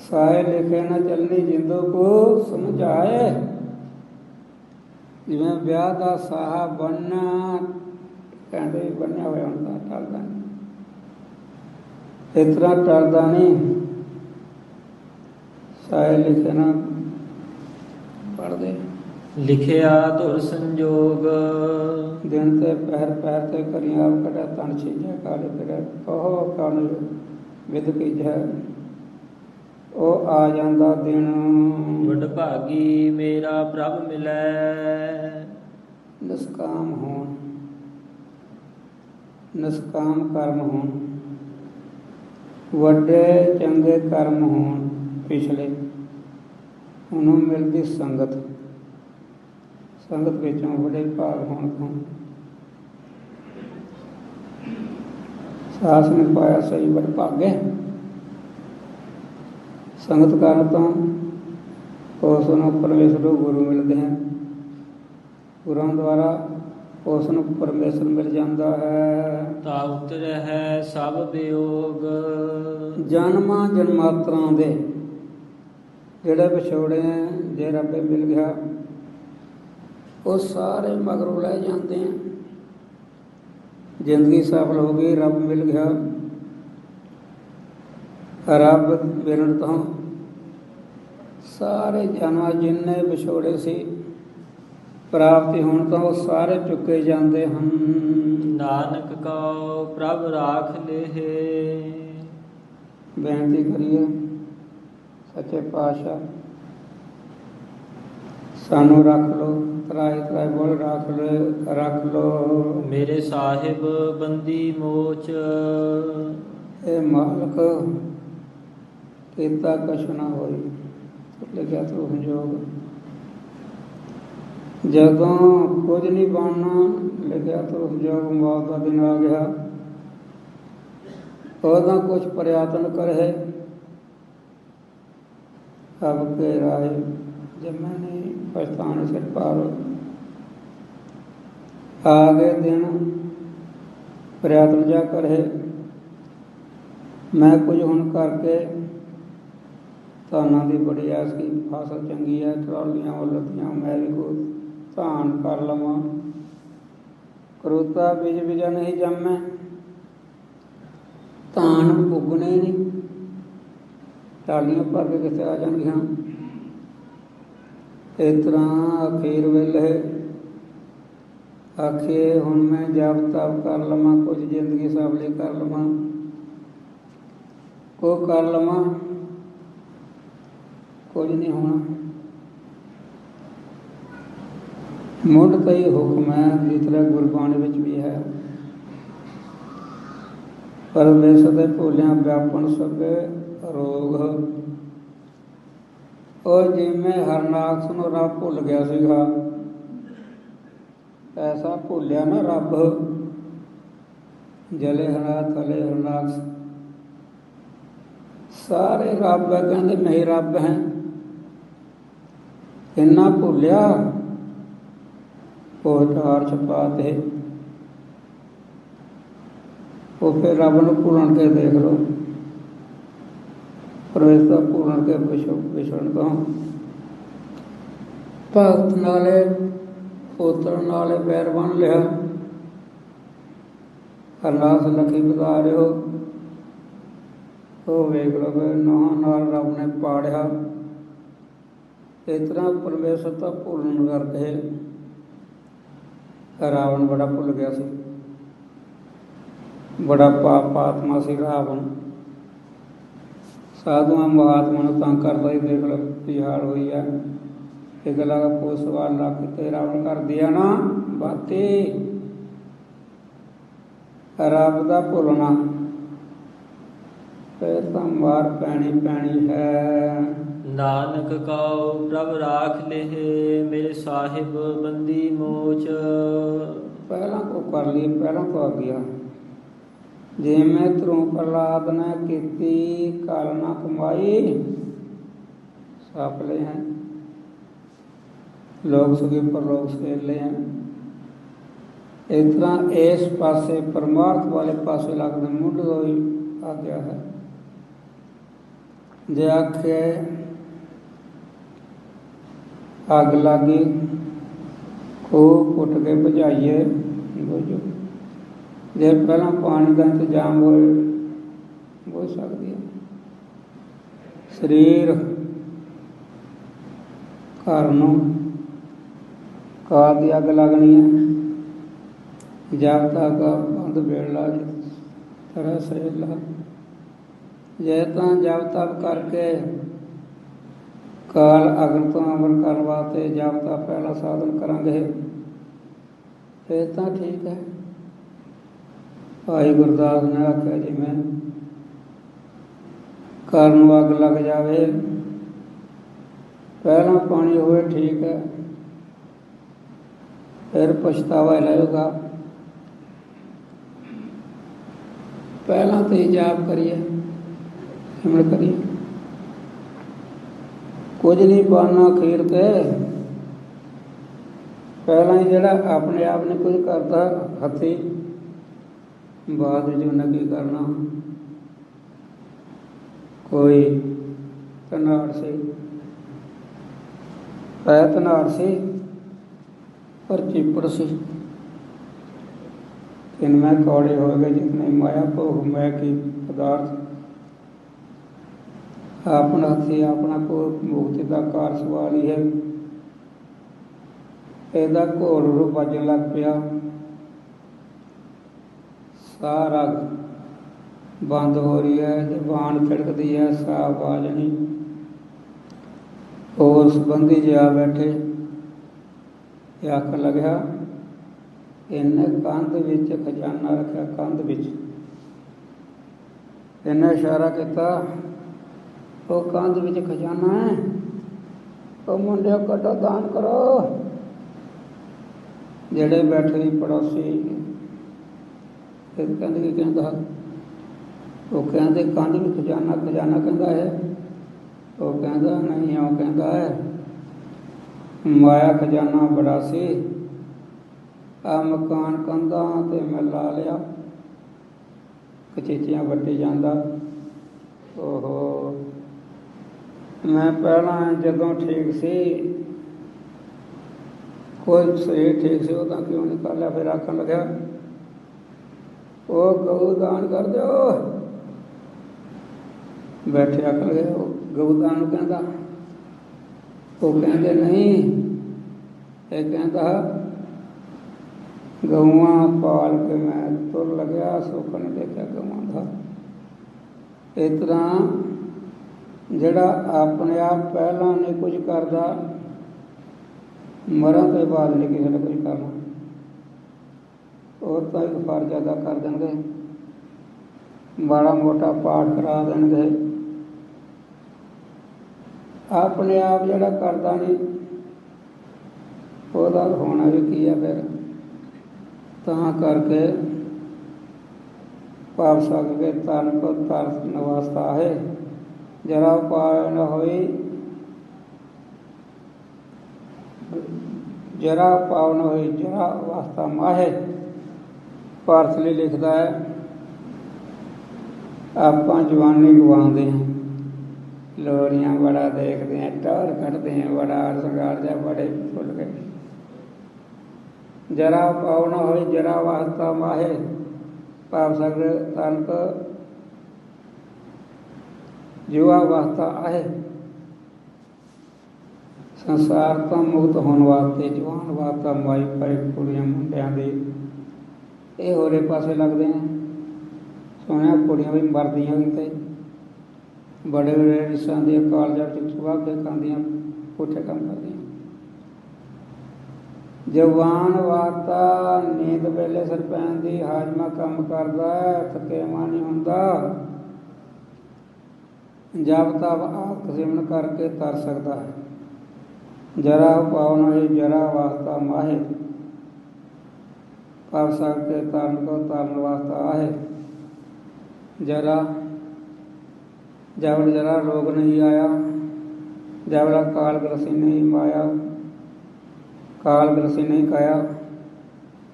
ਸਾਏ ਲਿਖੇ ਨਾ ਚੱਲਣੀ ਜਿੰਦੋ ਕੋ ਸਮਝਾਏ। ਜਿਵੇਂ ਵਿਆਹ ਦਾ ਸਾਹਾ ਬਣਨਾ, ਕਹਿੰਦੇ ਵੀ ਬਣਿਆ ਹੋਇਆ ਹੁੰਦਾ, ਟਲਦਾ ਨਹੀਂ, ਇਸ ਤਰ੍ਹਾਂ ਟਲਦਾ ਨਹੀਂ। ਸਾਏ ਲਿਖੇ ਨਾ ਪੜ੍ਹਦੇ, ਲਿਖਿਆ ਧੁਰ ਸੰਜੋਗ, ਦਿਨ ਤੇ ਪਹਿਰ ਪਹਿਰ ਤੇ ਕਰੀਆਂ ਆਪ ਕਟਾ ਤਨ ਛੀਜੈ ਕਾਲੇ ਫਿਰੈ, ਕਹੋ ਕਨ ਵਿਦ ਕੀਜੈ। ਉਹ ਆ ਜਾਂਦਾ ਦਿਨ, ਵਡਭਾਗੀ ਮੇਰਾ ਪ੍ਰਭ ਮਿਲੈ, ਨਿਸਕਾਮ ਹੋਣ ਨਿਸਕਾਮ ਕਰਮ ਹੋਣ, ਵੱਡੇ ਚੰਗੇ ਕਰਮ ਹੋਣ ਪਿਛਲੇ, ਉਹਨੂੰ ਮਿਲਦੀ ਸੰਗਤ, ਸੰਗਤ ਵਿੱਚੋਂ ਬੜੇ ਭਾਗ ਹੋਣ ਤੋਂ ਸਾਸ ਨੇ ਪਾਇਆ ਸਹੀ ਬੜੇ ਭਾਗੇ। ਸੰਗਤ ਕਰਨ ਤੋਂ ਉਸ ਨੂੰ ਪਰਮੇਸ਼ਰ ਨੂੰ ਗੁਰੂ ਮਿਲਦੇ ਹਨ, ਗੁਰਾਂ ਦੁਆਰਾ ਉਸ ਨੂੰ ਪਰਮੇਸ਼ਰ ਮਿਲ ਜਾਂਦਾ ਹੈ। ਤਾ ਉਤਰੈ ਹੈ ਸਭ ਵਿਯੋਗ, ਜਨਮਾਂ ਜਨਮਾਤਰਾਂ ਦੇ ਜਿਹੜੇ ਵਿਛੋੜੇ ਹੈ, ਜੇ ਰੱਬੇ ਮਿਲ ਗਿਆ ਉਹ ਸਾਰੇ ਮਗਰੋਂ ਲੈ ਜਾਂਦੇ ਆ। ਜ਼ਿੰਦਗੀ ਸਫਲ ਹੋ ਗਈ, ਰੱਬ ਮਿਲ ਗਿਆ, ਰੱਬ ਮਿਲਣ ਤੋਂ ਸਾਰੇ ਜਨਮਾਂ ਜਿੰਨੇ ਵਿਛੋੜੇ ਸੀ ਪ੍ਰਾਪਤੀ ਹੋਣ ਤੋਂ ਉਹ ਸਾਰੇ ਚੁੱਕੇ ਜਾਂਦੇ ਹਨ। ਨਾਨਕ ਕਉ ਪ੍ਰਭ ਰਾਖ ਲੇਹਿ, ਬੇਨਤੀ ਕਰੀਏ ਸੱਚੇ ਪਾਤਸ਼ਾਹ ਸਾਨੂੰ ਰੱਖ ਲਓ, ਤਰਾਏ ਤਰਾਏ ਬੋਲ ਰੱਖ ਲਓ। ਮੇਰੇ ਸਾਹਿਬ ਬੰਦੀ ਮੋਚ, ਇਹ ਮਾਲਕ ਕੀਤਾ ਕਛੁ ਨਾ ਹੋਈ, ਲਿਖਿਆ ਤੂੰ ਸੰਜੋਗ। ਜਦੋਂ ਕੁਝ ਨਹੀਂ ਬਣਨਾ, ਲਿਖਿਆ ਤੂੰ ਸੰਜੋਗ, ਮੌਤ ਦਾ ਦਿਨ ਆ ਗਿਆ। ਉਦੋਂ ਕੁਛ ਪ੍ਰਯਤਨ ਕਰੇ, ਅਬ ਕੇ ਰਾਏ ਜਮੈ ਨਹੀਂ ਪਛਤਾਣੇ ਸਿਰ ਪਾਰ। ਆ ਗਏ ਦਿਨ, ਪ੍ਰਯਤਨ ਜਾ ਕਰੇ, ਮੈਂ ਕੁਝ ਹੁਣ ਕਰਕੇ ਧਾਨਾਂ ਦੀ ਬੜੀ ਆਸ ਕੀ, ਫਸਲ ਚੰਗੀ ਹੈ, ਟਰਾਲੀਆਂ ਉਲਦੀਆਂ, ਮੈਂ ਵੀ ਕੋਈ ਧਾਨ ਕਰ ਲਵਾਂ। ਕਰੋਤਾ ਬੀਜ ਬੀਜਾ ਨਹੀਂ ਜੰਮੈ, ਧਾਨ ਪੁੱਗਣੇ ਨਹੀਂ, ਟਰਾਲੀਆਂ ਭਰ ਕੇ ਕਿੱਥੇ ਆ ਜਾਣਗੀਆਂ। ਇਸ ਤਰ੍ਹਾਂ ਅਖੀਰ ਵੇਲੇ ਆਖੇ ਹੁਣ ਮੈਂ ਜਪ ਤਪ ਕਰ ਲਵਾਂ, ਕੁਝ ਜ਼ਿੰਦਗੀ ਸਫਲੀ ਕਰ ਲਵਾਂ, ਉਹ ਕਰ ਲਵਾਂ, ਕੁਝ ਨਹੀਂ ਹੋਣਾ। ਮੁੱਢ ਤੋਂ ਹੀ ਹੁਕਮ ਹੈ, ਜਿਸ ਤਰ੍ਹਾਂ ਗੁਰਬਾਣੀ ਵਿੱਚ ਵੀ ਹੈ, ਪਰਮੇਸ਼ਰ ਦੇ ਭੁੱਲਿਆਂ ਵਿਆਪਣ ਸਭੇ ਰੋਗ। ਉਹ ਜਿਵੇਂ ਹਰਨਾਕਸ਼ ਨੂੰ ਰੱਬ ਭੁੱਲ ਗਿਆ ਸੀਗਾ, ਐਸਾ ਭੁੱਲਿਆ ਨਾ ਰੱਬ, ਜਲੇ ਹਰਾ ਥਲੇ ਹਰਨਾਕਸ਼, ਸਾਰੇ ਰੱਬ ਹੈ, ਕਹਿੰਦੇ ਮੈਂ ਹੀ ਰੱਬ ਹੈ। ਇੰਨਾ ਭੁੱਲਿਆ ਉਹ ਚਾਰ ਛਪਾਤੇ। ਉਹ ਫਿਰ ਰੱਬ ਨੂੰ ਭੁੱਲਣ ਕੇ ਦੇਖ ਲਓ, ਪਰਮੇਸ਼ਰ ਭੁੱਲਣ ਕੇ ਵਿਛੜਨ ਤੋਂ ਭਗਤ ਨਾਲੇ ਪੁੱਤਰ ਨਾਲੇ ਵੈਰ ਬਣ ਲਿਆ। ਹਰਨਾਸ ਲਖੀ ਬਤਾਰਿਓ, ਉਹ ਵੇਖ ਲਓ ਫਿਰ ਨੌਹਾਂ ਨਾਲ ਰੱਬ ਨੇ ਪਾੜਿਆ। ਇਸ ਤਰ੍ਹਾਂ ਪਰਮੇਸ਼ਰ ਤਾਂ ਭੁੱਲਣ ਕਰਕੇ ਰਾਵਣ ਬੜਾ ਭੁੱਲ ਗਿਆ ਸੀ, ਬੜਾ ਪਾਪ ਆਤਮਾ ਸੀ ਰਾਵਣ। ਸਾਧੂਆਂ ਮਹਾਤਮਾ ਨੂੰ ਤੰਗ ਕਰਦਾ ਹੀ ਦੇਖ ਲਓ ਕੀ ਹਾਲ ਹੋਈ ਹੈ। ਇਹ ਗੱਲਾਂ ਦਾ ਕੋਈ ਸਵਾਲ ਨਾ ਕਿਤੇ ਰਾਵਣ ਕਰ ਦਿਆ ਨਾ ਬਾਤੇ, ਰੱਬ ਦਾ ਭੁੱਲਣਾ ਫਿਰ ਤਾਂ ਮਾਰ ਪੈਣੀ ਹੈ। ਨਾਨਕ ਕਉ ਪ੍ਰਭ ਰਾਖ ਲੇਹਿ, ਮੇਰੇ ਸਾਹਿਬ ਬੰਦੀ ਮੋਚ। ਪਹਿਲਾਂ ਕੋ ਕਰ ਲਈ, ਪਹਿਲਾਂ ਤੋਂ ਆ ਗਿਆ। ਜਿਵੇਂ ਧਰੂ ਪ੍ਰਹਲਾਦ ਨੇ ਕੀਤੀ, ਕਾਲ ਨਾ ਕਮਾਈ, ਸਾਫਲੇ ਹੈ ਲੋਕ ਸੁਖੀ ਪਰਲੋਕ ਸੇਲੇ ਹੈ। ਇਸ ਤਰ੍ਹਾਂ ਇਸ ਪਾਸੇ ਪਰਮਾਰਥ ਵਾਲੇ ਪਾਸੇ ਲੱਗਦੇ ਮੁੱਢ ਤੋਂ ਹੀ ਆ ਗਿਆ ਹੈ। ਜੇ ਆਖੇ ਅੱਗ ਲਾਗੀ, ਖੂਹ ਪੁੱਟ ਕੇ ਭਜਾਈਏ, ਬੁਝੋ। ਜੇ ਪਹਿਲਾਂ ਪਾਣੀ ਦਾ ਇੰਤਜ਼ਾਮ ਹੋਏ, ਬੁਝ ਸਕਦੀ ਹੈ। ਸਰੀਰ ਘਰ ਨੂੰ ਕਾਰ ਦੀ ਅੱਗ ਲੱਗਣੀ ਹੈ, ਜਬ ਤੱਕ ਬੰਦ ਵੇਲਾ ਤਰ੍ਹਾਂ ਸੇਲਾ। ਜੇ ਤਾਂ ਜਬ ਤੱਕ ਕਰਕੇ ਕਾਲ ਅਗਨ ਤੋਂ ਅਮਰ ਕਰਨ ਵਾਸਤੇ ਜਬ ਤੱਕ ਪਹਿਲਾ ਸਾਧਨ ਕਰਾਂਗੇ, ਫਿਰ ਤਾਂ ਠੀਕ ਹੈ। ਭਾਈ ਗੁਰਦਾਸ ਨੇ ਆਖਿਆ ਜਿਵੇਂ ਘਰ ਨੂੰ ਅੱਗ ਲੱਗ ਜਾਵੇ, ਪਹਿਲਾਂ ਪਾਣੀ ਹੋਵੇ ਠੀਕ ਹੈ, ਫਿਰ ਪਛਤਾਵਾ ਲੱਗੇਗਾ। ਪਹਿਲਾਂ ਤੇ ਜਾਪ ਕਰੀਏ, ਸਿਮਰਨ ਕਰੀਏ। ਕੁਝ ਨਹੀਂ ਪਾਣਾ ਅਖੀਰ ਤੇ, ਪਹਿਲਾਂ ਹੀ ਜਿਹੜਾ ਆਪਣੇ ਆਪ ਨੇ ਕੁਝ ਕਰਦਾ ਹੱਥੀਂ, ਬਾਅਦ ਵਿੱਚ ਉਹਨੇ ਕੀ ਕਰਨਾ। ਕੋਈ ਧਨਾੜ ਸੀ, ਹੈ ਧਨਾੜ ਸੀ ਪਰ ਚਿੱਪੜ ਸੀ। इनमें कौड़े हो गए जितने माया भोग मैं की पदार्थ, अपना हथी अपना को मुक्ति का कार सवाल ही है। ਇਹਦਾ ਘੋੜ ਰੂ ਵੱਜਣ ਲੱਗ ਪਿਆ, ਸਾਰਾ ਬੰਦ ਹੋ ਰਹੀ ਹੈ, ਜ਼ਬਾਨ ਛਿੜਕਦੀ ਹੈ, ਸਾਹ ਆਵਾਜ਼ ਨਹੀਂ। ਹੋਰ ਸੰਬੰਧੀ ਜਿਹਾ ਬੈਠੇ ਆਖਣ ਲੱਗਿਆ, ਇਹਨੇ ਕੰਧ ਵਿੱਚ ਖਜ਼ਾਨਾ ਰੱਖਿਆ। ਕੰਧ ਵਿੱਚ ਇਹਨੇ ਇਸ਼ਾਰਾ ਕੀਤਾ, ਉਹ ਕੰਧ ਵਿੱਚ ਖਜ਼ਾਨਾ ਹੈ, ਉਹ ਮੁੰਡਿਓ ਕੱਢੋ ਦਾਨ ਕਰੋ। ਜਿਹੜੇ ਬੈਠੇ ਸੀ ਪੜੋਸੀ ਫਿਰ ਕਹਿੰਦੇ ਕੀ ਕਹਿੰਦਾ, ਉਹ ਕਹਿੰਦੇ ਕੰਧ ਵਿੱਚ ਖਜ਼ਾਨਾ, ਖਜ਼ਾਨਾ ਕਹਿੰਦਾ ਹੈ। ਉਹ ਕਹਿੰਦਾ ਨਹੀਂ, ਉਹ ਕਹਿੰਦਾ ਹੈ ਮਾਇਆ ਖਜ਼ਾਨਾ ਬੜਾ ਸੀ, ਆ ਮਕਾਨ ਕੰਧਾਂ ਤੇ ਮੈਂ ਲਾ ਲਿਆ, ਕਚੀਚੀਆਂ ਵੱਟੀ ਜਾਂਦਾ। ਓਹੋ, ਮੈਂ ਪਹਿਲਾਂ ਜਦੋਂ ਠੀਕ ਸੀ, ਕੋਈ ਸਰੀਰ ਠੀਕ ਸੀ, ਉਹਦਾ ਕਿਉਂ ਨਹੀਂ ਕਰ ਲਿਆ। ਫਿਰ ਆਖਣ ਲੱਗਿਆ, ਉਹ ਗਊ ਦਾਨ ਕਰ ਦਿਓ। ਬੈਠੇ ਆਖਣ ਲੱਗਿਆ, ਉਹ ਗਊ ਦਾਨ ਨੂੰ ਕਹਿੰਦਾ। ਉਹ ਕਹਿੰਦੇ ਨਹੀਂ, ਇਹ ਕਹਿੰਦਾ ਗਊਆਂ ਪਾਲ ਕੇ ਮੈਂ ਤੁਰ ਲੱਗਿਆ, ਸੁੱਖ ਨਹੀਂ ਦੇਖਿਆ ਗਊਆਂ ਦਾ। ਇਸ ਤਰ੍ਹਾਂ ਜਿਹੜਾ ਆਪਣੇ ਆਪ ਪਹਿਲਾਂ ਨਹੀਂ ਕੁਝ ਕਰਦਾ, ਮਰਨ ਤੋਂ ਬਾਅਦ ਨਹੀਂ ਕਿਸੇ ਨੇ ਕੁਝ ਕਰਨਾ। ਉਹ ਤਾਂ ਇੱਕ ਫਰਜ਼ ਅਦਾ ਕਰ ਦੇਣਗੇ, ਮਾੜਾ ਮੋਟਾ ਪਾਠ ਕਰਾ ਦੇਣਗੇ। ਆਪਣੇ ਆਪ ਜਿਹੜਾ ਕਰਦਾ ਨਹੀਂ, ਉਹਦਾ ਹੋਣਾ ਵੀ ਕੀ ਹੈ। ਫਿਰ ਤਾਂ ਕਰਕੇ ਪਾਪ ਸਕ ਕੇ ਤਨ ਕੋ ਤਰਸ ਨਵਾਸਤਾ ਹੈ, ਜਰਾ ਪਾਇ ਨ ਹੋਈ, ਜਰਾ ਪਾਵ ਨ ਹੋਈ, ਜਰਾ ਵਾਸਤਾ ਮਾਹੇ। ਭਾਰਤ ਲਈ ਲਿਖਦਾ ਹੈ, ਆਪਾਂ ਜਵਾਨੀ ਗਵਾਉਂਦੇ ਹਾਂ, ਲੋਰੀਆਂ ਬੜਾ ਦੇਖਦੇ ਹਾਂ, ਟੌਰ ਕੱਢਦੇ ਹਾਂ, ਬੜਾ ਸ਼ਿੰਗਾਰ ਜਾ ਬੜੇ ਫੁੱਲ ਗਏ। ਜਰਾ ਪਾਉ ਨਾ ਹੋਈ, ਜਰਾ ਵਾਸਤਾ ਮਾਹੇ। ਭਾਵ ਸਕਦੇ ਤਨਕ ਜੁਆ ਵਾਸਤਾ ਆਏ। ਸੰਸਾਰ ਤੋਂ ਮੁਕਤ ਹੋਣ ਵਾਸਤੇ ਜਵਾਨ ਵਾਸਤਾ ਮਾਈ ਭਾਈ ਕੁੜੀਆਂ ਮੁੰਡਿਆਂ ਦੇ ਇਹ ਹੋਰੇ ਪਾਸੇ ਲੱਗਦੇ ਨੇ। ਸੁਣਿਆ ਕੁੜੀਆਂ ਵੀ ਮਰਦੀਆਂ ਵੀ ਤੇ ਬੜੇ ਬੜੇ ਰਿਸ਼ਾਂ ਦੀਆਂ ਕਾਲਜਾਂ ਵਿੱਚ ਸੁਆਹ ਕੇ ਖਾਂਦੀਆਂ, ਪੁੱਠੇ ਕੰਮ ਕਰਦੀਆਂ। ਜਵਾਨ ਵਾਸਤਾ ਨੀਂਦ ਵੇਲੇ ਸਿਰ ਪੈਣ ਦੀ, ਹਾਜ਼ਮਾ ਕੰਮ ਕਰਦਾ, ਥਕੇਵਾਂ ਨਹੀਂ ਹੁੰਦਾ। ਜਬ ਤਬ ਆਪ ਸਿਮਰਨ ਕਰਕੇ ਤਰ ਸਕਦਾ ਹੈ। ਜਰਾ ਪਾਵਨ ਹੋਈ, ਜਰਾ ਵਾਸਤਾ ਮਾਹੇ। ਕਰ ਸਕਦੇ ਤਰਨ ਕੋ ਤਰਨ ਵਾਸਤਾ ਆਏ। ਜਰਾ ਜਬ जरा रोग नहीं आया, जबला काल ग्रसी नहीं माया, काल ग्रसी नहीं काया।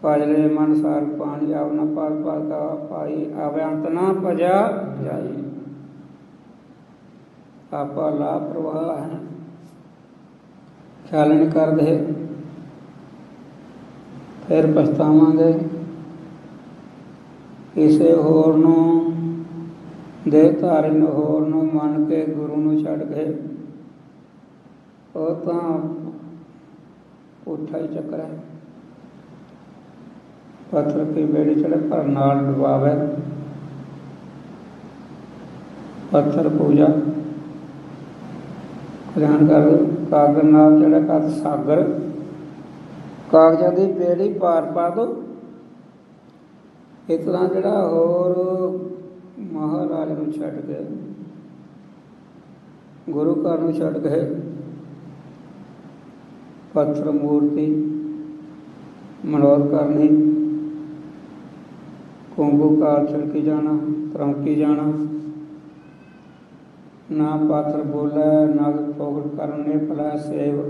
पाजले मन सार पानी आव न पाल पाल का पाई, आवे अंत ना पजा जाई। आपा लापरवाह है, ख्याल नहीं कर दे, फिर पछतावांगे। किसे होर नूं ਦੇ ਧਾਰਨ ਹੋਰ ਨੂੰ ਮੰਨ ਕੇ ਗੁਰੂ ਨੂੰ ਛੱਡ ਗਏ, ਉਹ ਤਾਂ ਪੁੱਠਾ ਹੀ ਚੱਕਰ ਹੈ। ਪੱਥਰ ਕੀ ਬੇੜੀ ਚੜੇ ਪਰ ਨਾਲ ਡੁਬਾਵੇ। ਪੱਥਰ ਪੂਜਾ ਧਿਆਨ ਕਰ, ਕਾਗਰ ਨਾਲ ਚੜਾ ਕਦ ਸਾਗਰ, ਕਾਗਜ਼ਾਂ ਦੀ ਬੇੜੀ ਪਾਰ ਪਾ ਦੋ। ਇਸ ਤਰ੍ਹਾਂ ਜਿਹੜਾ ਹੋਰ ਮਹਾਰਾਜ ਨੂੰ ਛੱਡ ਕੇ ਗੁਰੂ ਘਰ ਨੂੰ ਛੱਡ ਕੇ ਪੱਥਰ ਮੂਰਤੀ ਮਨੋਰਥ ਕਰਨੀ, ਕੁੰਭਕਾਰ ਛਿੜਕੀ ਜਾਣਾ, ਤਰੌਂਕੀ ਜਾਣਾ, ਨਾ ਪਾਥਰ ਬੋਲੇ ਨਾ ਪ੍ਰੋਗਟ ਕਰਨੇ ਭਲਾ ਸੇਵ,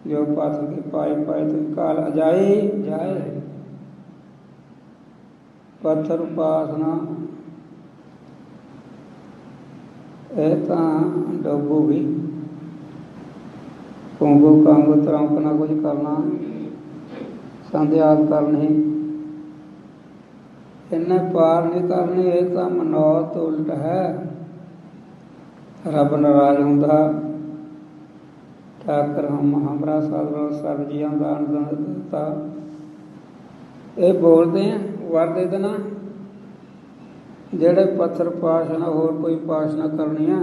ਜੋ ਪਾਥਰ की पाए पाए तुम काल अजाए जाए। पत्थर उपासना ਇਹ ਤਾਂ ਡੋਬੂਗੀ, ਕੁੰਗੂ ਕੰਗ ਤਰੌਂਕਣਾ ਕੁਝ ਕਰਨਾ, ਸੰਧਿਆਦ ਕਰਨੀ, ਇਹਨੇ ਪਾਰ ਨਹੀਂ ਕਰਨੀ। ਇਹ ਤਾਂ ਮਨੌਤ ਉਲਟ ਹੈ। ਰੱਬ ਨਾਰਾਜ਼ ਹੁੰਦਾ। ਠਾਕਰ ਹਮਰਾ ਸਾਧੂ ਸਰਬ ਜੀਆਂ ਦਾ ਅਨੰਦ ਦਿੱਤਾ। ਇਹ ਬੋਲਦੇ ਆ ਵਰ ਦੇ ਦੇਣਾ, ਜਿਹੜੇ ਪੱਥਰ ਉਪਾਸਨਾ ਹੋਰ ਕੋਈ ਉਪਾਸਨਾ ਕਰਨੀ ਆ,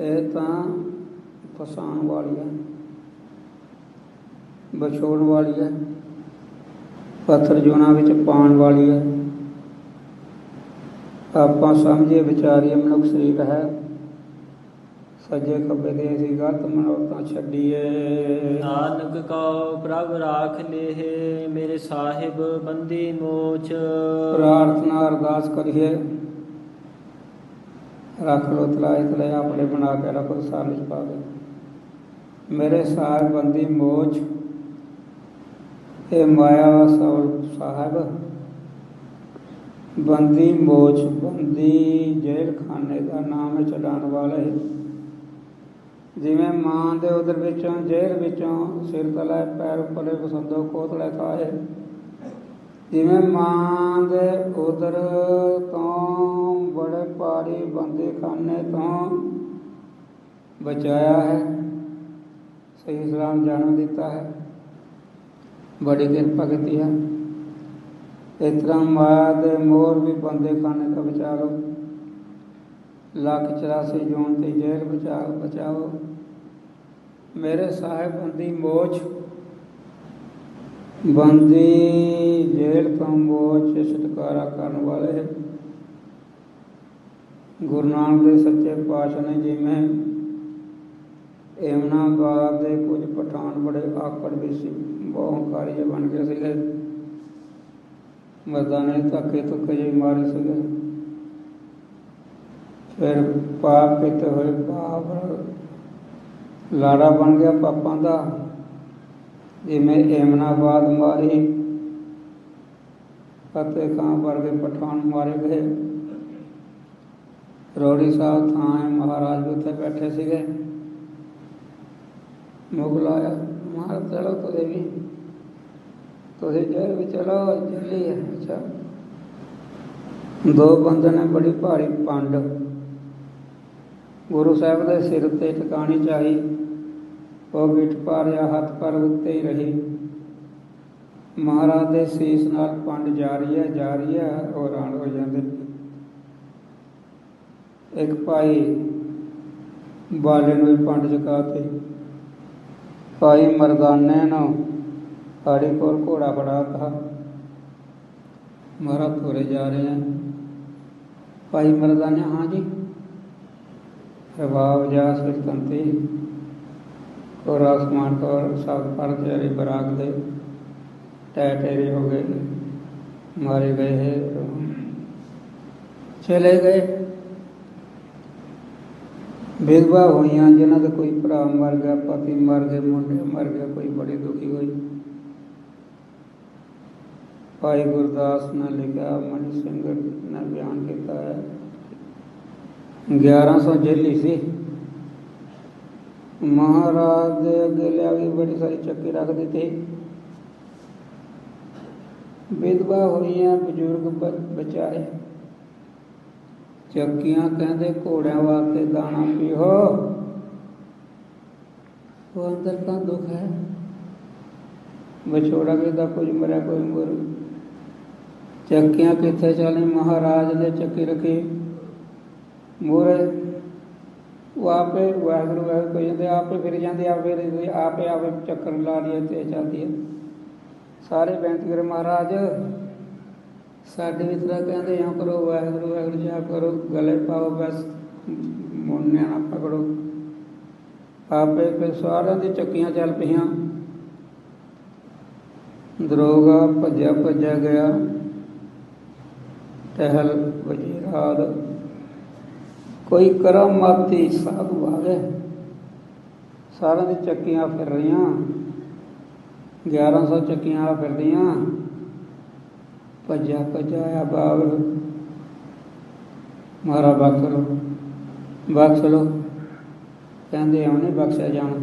ਇਹ ਤਾਂ ਫਸਾਉਣ ਵਾਲੀ ਹੈ, ਵਿਛੋੜਨ ਵਾਲੀ ਹੈ, ਪੱਥਰ ਜੂਨਾਂ ਵਿੱਚ ਪਾਉਣ ਵਾਲੀ ਹੈ। ਆਪਾਂ ਸਮਝੀਏ ਵਿਚਾਰੀਏ ਮਨੁੱਖ ਸਰੀਰ ਹੈ, ਸੱਜੇ ਖੱਬੇ ਦੇ ਅਸੀਂ ਗਲਤ ਮਨੌਤਾਂ ਛੱਡੀਏ। ਨਾਨਕ ਕਉ ਪ੍ਰਭ ਰਾਖ ਲੇਹਿ, ਮੇਰੇ ਸਾਹਿਬ ਬੰਦੀ ਮੋਚ। ਪ੍ਰਾਰਥਨਾ ਅਰਦਾਸ ਕਰੀਏ, ਰੱਖ ਲੋ ਤਲਾਏ ਤਲਾਏ ਆਪਣੇ ਬਣਾ ਕੇ ਰੱਖੋ ਸਾਰ ਵਿੱਚ ਪਾ ਕੇ। ਮੇਰੇ ਸਾਹਿਬ ਬੰਦੀ ਮੋਚ, ਇਹ ਮਾਇਆ ਸਾਹਿਬ ਬੰਦੀ ਮੋਚ। ਬੰਦੀ ਜੇਲ੍ਹ ਖਾਨੇ ਦਾ ਨਾਮ ਹੈ, ਛਡਾਉਣ ਵਾਲੇ। ਜਿਵੇਂ ਮਾਂ ਦੇ ਉਦਰ ਵਿੱਚੋਂ ਜੇਲ੍ਹ ਵਿੱਚੋਂ ਸਿਰ ਤਲੇ ਪੈਰ ਉੱਪਰੇ ਬਸੰਦੋ ਕੋਤਲੇ ਖਾਏ, ਜਿਵੇਂ ਮਾਂ ਦੇ ਉਦਰ ਤੋਂ ਬੜੇ ਭਾਰੀ ਬੰਦੀ ਖਾਨੇ ਤੋਂ ਬਚਾਇਆ ਹੈ, ਸਹੀ ਸਲਾਮ ਜਨਮ ਦਿੱਤਾ ਹੈ, ਬੜੀ ਕਿਰਪਾ ਕੀਤੀ ਹੈ। ਇਸ ਤਰ੍ਹਾਂ ਮਾਇਆ ਦੇ ਮੋਰ ਵੀ ਬੰਦੇ ਖਾਨੇ ਤੋਂ ਬਚਾ ਲਓ। 184 ਜੂਨ ਦੀ ਜੇਲ੍ਹ ਬਚਾਓ। ਮੇਰੇ ਸਾਹਿਬ ਬੰਦੀ ਮੋਚ, ਬੰਦੀ ਜੇਲ੍ਹ ਤੋਂ ਮੋਚ ਛੁਟਕਾਰਾ ਕਰਨ ਵਾਲੇ ਗੁਰੂ ਨਾਨਕ ਦੇ ਸੱਚੇ ਪਾਤਸ਼ਾਹ ਨੇ ਜਿਵੇਂ ਏਮਨਾਬਾਦ ਦੇ ਕੁਝ ਪਠਾਨ ਬੜੇ ਆਕੜ ਵੀ ਸੀ, ਬਹੁੰਕਾਰੀ ਜਿਹੇ ਬਣ ਗਏ ਸੀਗੇ, ਮਰਦਾਨੇ ਧੱਕੇ ਧੁੱਕੇ ਜਿਹੇ ਮਾਰੇ ਸੀਗੇ। ਫਿਰ ਪਾਪ ਕੀਤੇ ਹੋਏ ਪਾਪ ਲਾੜਾ ਬਣ ਗਿਆ ਪਾਪਾਂ ਦਾ, ਜਿਵੇਂ ਏਮਨਾਬਾਦ ਮਾਰੀ, ਫਤਿਹ ਖਾਂ ਵਰਗੇ ਪਠਾਨ ਮਾਰੇ ਗਏ। ਰੋੜੀ ਸਾਹਿਬ ਥਾਂ ਹੈ, ਮਹਾਰਾਜ ਵੀ ਉੱਥੇ ਬੈਠੇ ਸੀਗੇ। ਮੁਗਲ ਆਇਆ, ਮਹਾਰਾਜ ਚਲੋ ਤੁਸੀਂ ਵੀ, ਤੁਸੀਂ ਜੇਲ੍ਹ ਵੀ ਚਲੋ, ਜੇਲੀ ਹੈ। ਅੱਛਾ, ਦੋ ਬੰਦੇ ਨੇ ਬੜੀ ਭਾਰੀ ਪੰਡ ਗੁਰੂ ਸਾਹਿਬ ਦੇ ਸਿਰ ਤੇ ਟਿਕਾਣੀ ਚਾਹੀ, ਉਹ ਗਿੱਠ ਪਾਰਿਆ ਹੱਥ ਪਰ ਉੱਤੇ ਹੀ ਰਹੀ। ਮਹਾਰਾਜ ਦੇ ਸੀਸ ਨਾਲ ਪੰਡ ਜਾ ਰਹੀ ਹੈ, ਉਹ ਹੈਰਾਨ ਹੋ ਜਾਂਦੇ। ਇੱਕ ਭਾਈ ਬਾਲੇ ਨੂੰ ਵੀ ਪੰਡ ਚੁਕਾਤੀ। ਭਾਈ ਮਰਦਾਨੇ ਨੂੰ ਹਾੜੀ ਕੋਲ ਘੋੜਾ ਫੜਾ ਤਾ। ਮਹਾਰਾਜ ਤੁਰੇ ਜਾ ਰਹੇ हैं। ਭਾਈ ਮਰਦਾਨੇ, हाँ जी। रवाब जा सिरतंती और आसमान को सब पर चेहरे बराग दे टहरे हो गए, मारे गए हैं, चले गए। विधवा हुई जिन्हों का कोई भरा मर गया, पति मर गए, मुंडे मर गया, कोई बड़ी दुखी हुई। भाई गुरदास ने लिखा, मणि सिंह ने बयान किया है। 1100 जेली सी। महाराज दे अगे लिया भी बड़ी सारी चक्की रख दी थी। विधवा हुई, बजुर्ग बचाए। चक्कियां कहते घोड़िया वास्ते दाना पीओ, वो अंदर का दुख है। विछोड़ा कहता कुछ मरिया कोई मुर। चक्कियां किथे चली, महाराज ने चक्की रखी मूरे, वो आपे वाहगुरु वाहगुरु कही जाते, आपे फिर जाते, आपे चक्कर ला लिए ते चलती है। सारे बेनती करे, महाराज ਸਾਡੇ ਵੀ ਤਰ੍ਹਾਂ ਕਹਿੰਦੇ ਇਉਂ ਕਰੋ, ਵਾਹਿਗੁਰੂ ਵਾਹਿਗੁਰੂ ਜਾਪ ਕਰੋ, ਗਲੇ ਪਾਓ, ਬਸ ਮੁੰਨਿਆਂ ਨਾ ਪਕੜੋ। ਆਪੇ ਫਿਰ ਸਾਰਿਆਂ ਦੀ ਚੱਕੀਆਂ ਚੱਲ ਪਈਆਂ। ਦਰੋਗਾ ਭੱਜਿਆ ਭੱਜਿਆ ਗਿਆ, ਟਹਿਲ ਵਜੀ ਰਾਤ। ਕੋਈ ਕਰਾਮਾਤੀ ਸਾਧੂ ਆ ਗਏ, ਸਾਰਿਆਂ ਦੀ ਚੱਕੀਆਂ ਫਿਰ ਰਹੀਆਂ, 1100 ਚੱਕੀਆਂ ਫਿਰਦੀਆਂ। ਭੱਜਿਆ ਭੱਜਿਆ ਆਇਆ ਬਾਬਰ, ਮਹਾਰਾ ਬਖਸ਼ ਲਓ, ਬਖਸ਼ ਲਓ। ਕਹਿੰਦੇ ਇਉਂ ਨਹੀਂ ਬਖਸ਼ਿਆ ਜਾਣਾ।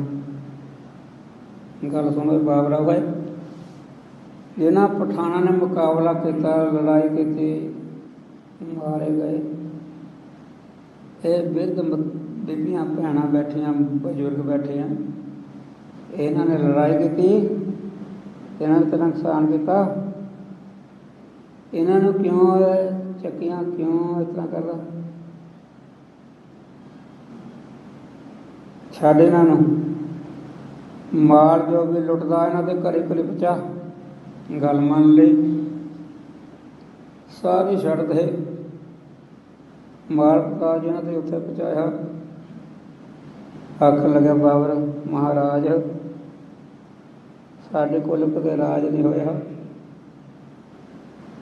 ਗੱਲ ਸੁਣੋ ਬਾਬਰਾ ਹੋਏ, ਜਿਹਨਾਂ ਪਠਾਨਾਂ ਨੇ ਮੁਕਾਬਲਾ ਕੀਤਾ, ਲੜਾਈ ਕੀਤੀ, ਮਾਰੇ ਗਏ। ਇਹ ਬਿਰਧ ਬੀਬੀਆਂ ਭੈਣਾਂ ਬੈਠੀਆਂ, ਬਜ਼ੁਰਗ ਬੈਠੇ ਆ, ਇਹਨਾਂ ਨੇ ਲੜਾਈ ਕੀਤੀ, ਇਹਨਾਂ ਨੇ ਤਾਂ ਨੁਕਸਾਨ ਕੀਤਾ। ਇਹਨਾਂ ਨੂੰ ਕਿਉਂ ਚੱਕੀਆਂ, ਕਿਉਂ ਇਸ ਤਰ੍ਹਾਂ ਕਰਦਾ? ਛੱਡ ਇਹਨਾਂ ਨੂੰ। ਮਾਲ ਜੋ ਵੀ ਲੁੱਟਦਾ ਇਹਨਾਂ ਦੇ ਘਰੇ ਘਰੇ ਪਹੁੰਚਾ। ਗੱਲ ਮੰਨ ਲਈ, ਸਾਰੀ ਛੱਡ ਦੇ। ਮਾਲ ਪਤਾ ਜਿਹਨਾਂ ਦੇ ਉੱਥੇ ਪਹੁੰਚਾਇਆ। ਆਖਣ ਲੱਗਿਆ ਬਾਬਰ, ਮਹਾਰਾਜ ਸਾਡੇ ਕੋਲ ਕਦੇ ਰਾਜ ਨਹੀਂ ਹੋਇਆ।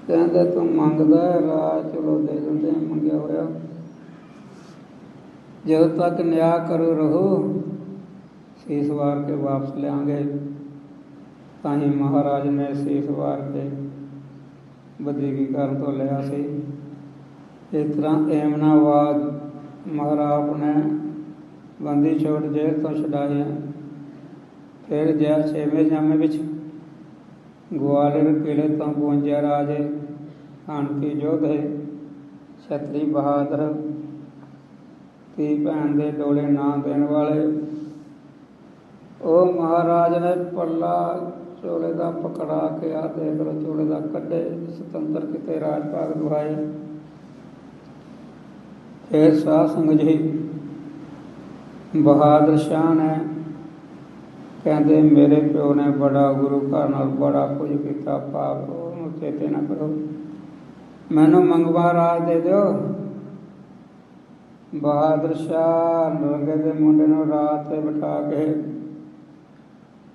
ਕਹਿੰਦੇ ਤੂੰ ਮੰਗਦਾ ਰਾਜ, ਚਲੋ ਦੇ ਦਿੰਦੇ, ਮੰਗਿਆ ਹੋਇਆ। ਜਦੋਂ ਤੱਕ ਨਿਆਂ ਕਰੋ ਰਹੋ, ਸੀਸ ਵਾਰ ਕੇ ਵਾਪਸ ਲਿਆਂਗੇ। ਤਾਂ ਹੀ ਮਹਾਰਾਜ ਨੇ ਸੀਸ ਵਾਰ ਕੇ ਵਧੀਕੀ ਕਰਨ ਤੋਂ ਲਿਆ ਸੀ। ਇਸ ਤਰ੍ਹਾਂ ਏਮਨਾਬਾਦ ਮਹਾਰਾਜ ਨੇ ਬੰਦੀ ਛੋੜ ਜੇਲ੍ਹ ਤੋਂ ਛੁਡਾਇਆ। ਫਿਰ ਜੈ 6ਵੇਂ ਜਾਮੇ ਵਿੱਚ ਗਵਾਲੀਅਰ ਕਿਲੇ ਤੋਂ 52 ਰਾਜੇ, ਖਾਨਕੀ ਯੋਧੇ, ਛਤਰੀ ਬਹਾਦਰ, ਧੀ ਭੈਣ ਦੇ ਡੋਲੇ ਨਾ ਦੇਣ ਵਾਲੇ। ਉਹ ਮਹਾਰਾਜ ਨੇ ਪੱਲਾ ਚੋਲੇ ਦਾ ਪਕੜਾ ਕੇ, ਆ ਦੇਖ ਲੋ ਚੋਲੇ ਦਾ ਕੱਢੇ, ਸੁਤੰਤਰ ਕਿਤੇ ਰਾਜ ਭਾਗ ਦੁਆਏ। ਫਿਰ ਸਾਧ ਸੰਗਤ ਜੀ ਬਹਾਦਰ ਸ਼ਾਹ ਨੇ ਕਹਿੰਦੇ ਮੇਰੇ ਪਿਓ ਨੇ ਬੜਾ ਗੁਰੂ ਘਰ ਨਾਲ ਬੜਾ ਕੁਝ ਕੀਤਾ, ਪਾਪ ਉਹਨੂੰ ਚੇਤੇ ਨਾ ਕਰੋ, ਮੈਨੂੰ ਮੰਗਵਾ ਰਾਜ ਦੇ ਦਿਓ। ਬਹਾਦਰ ਸ਼ਾਹ ਨਰੰਗੇ ਦੇ ਮੁੰਡੇ ਨੂੰ ਰਾਤ ਤੇ ਬਿਠਾ ਕੇ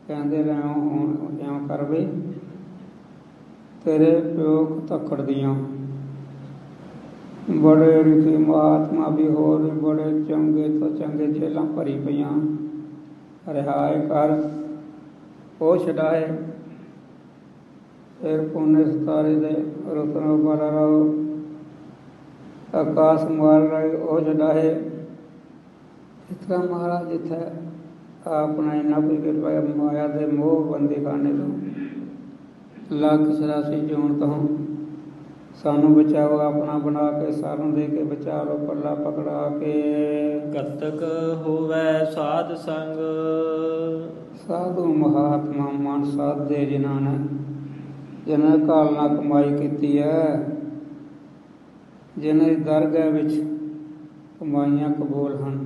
ਕਹਿੰਦੇ ਰਹਿ ਹੁਣ ਇਉਂ ਕਰ ਬਈ, ਤੇਰੇ ਪਿਓ ਧੱਕੜ ਦੀਆਂ ਬੜੇ ਰਿਸ਼ੀ ਮਹਾਤਮਾ ਵੀ ਹੋਰ ਵੀ ਬੜੇ ਚੰਗੇ ਤੋਂ ਚੰਗੇ ਜੇਲਾਂ ਭਰੀ ਪਈਆਂ, ਰਿਹਾਏ ਕਰ। ਉਹ ਛਡਾਏ। ਫਿਰ ਪੁੰਨੇ ਸਿਤਾਰੇ ਦੇ ਰਤਨੋ ਬਾਰਾ ਰਾਓ, ਆਕਾਸ਼ ਮਾਰ ਰਹੇ, ਉਹ ਛਡਾਏ। ਇਸ ਤਰ੍ਹਾਂ ਮਹਾਰਾਜ ਜਿੱਥੇ ਆਪਣਾ ਇੰਨਾ ਕੁਝ ਕਿਰਪਾ, ਮਾਇਆ ਦੇ ਮੋਹ ਬੰਦੀ ਖਾਨੇ ਤੋਂ, ਲੱਖ 84 ਜੂਨ ਤੋਂ ਸਾਨੂੰ ਬਚਾਓ, ਆਪਣਾ ਬਣਾ ਕੇ ਸਾਨੂੰ ਦੇ ਕੇ ਬਚਾ ਲੋ, ਪੱਲਾ ਪਕੜਾ ਕੇ। ਕਤਕ ਹੋਵੇ ਸਾਧ ਸੰਗ, ਸਾਧੂ ਮਹਾਤਮਾ ਮਨ ਸਾਧੇ ਜਿਨ੍ਹਾਂ ਨੇ ਕਾਲ ਨਾਲ ਕਮਾਈ ਕੀਤੀ ਹੈ, ਜਿਹਨੇ ਦਰਗਾਹ ਵਿੱਚ ਕਮਾਈਆਂ ਕਬੂਲ ਹਨ।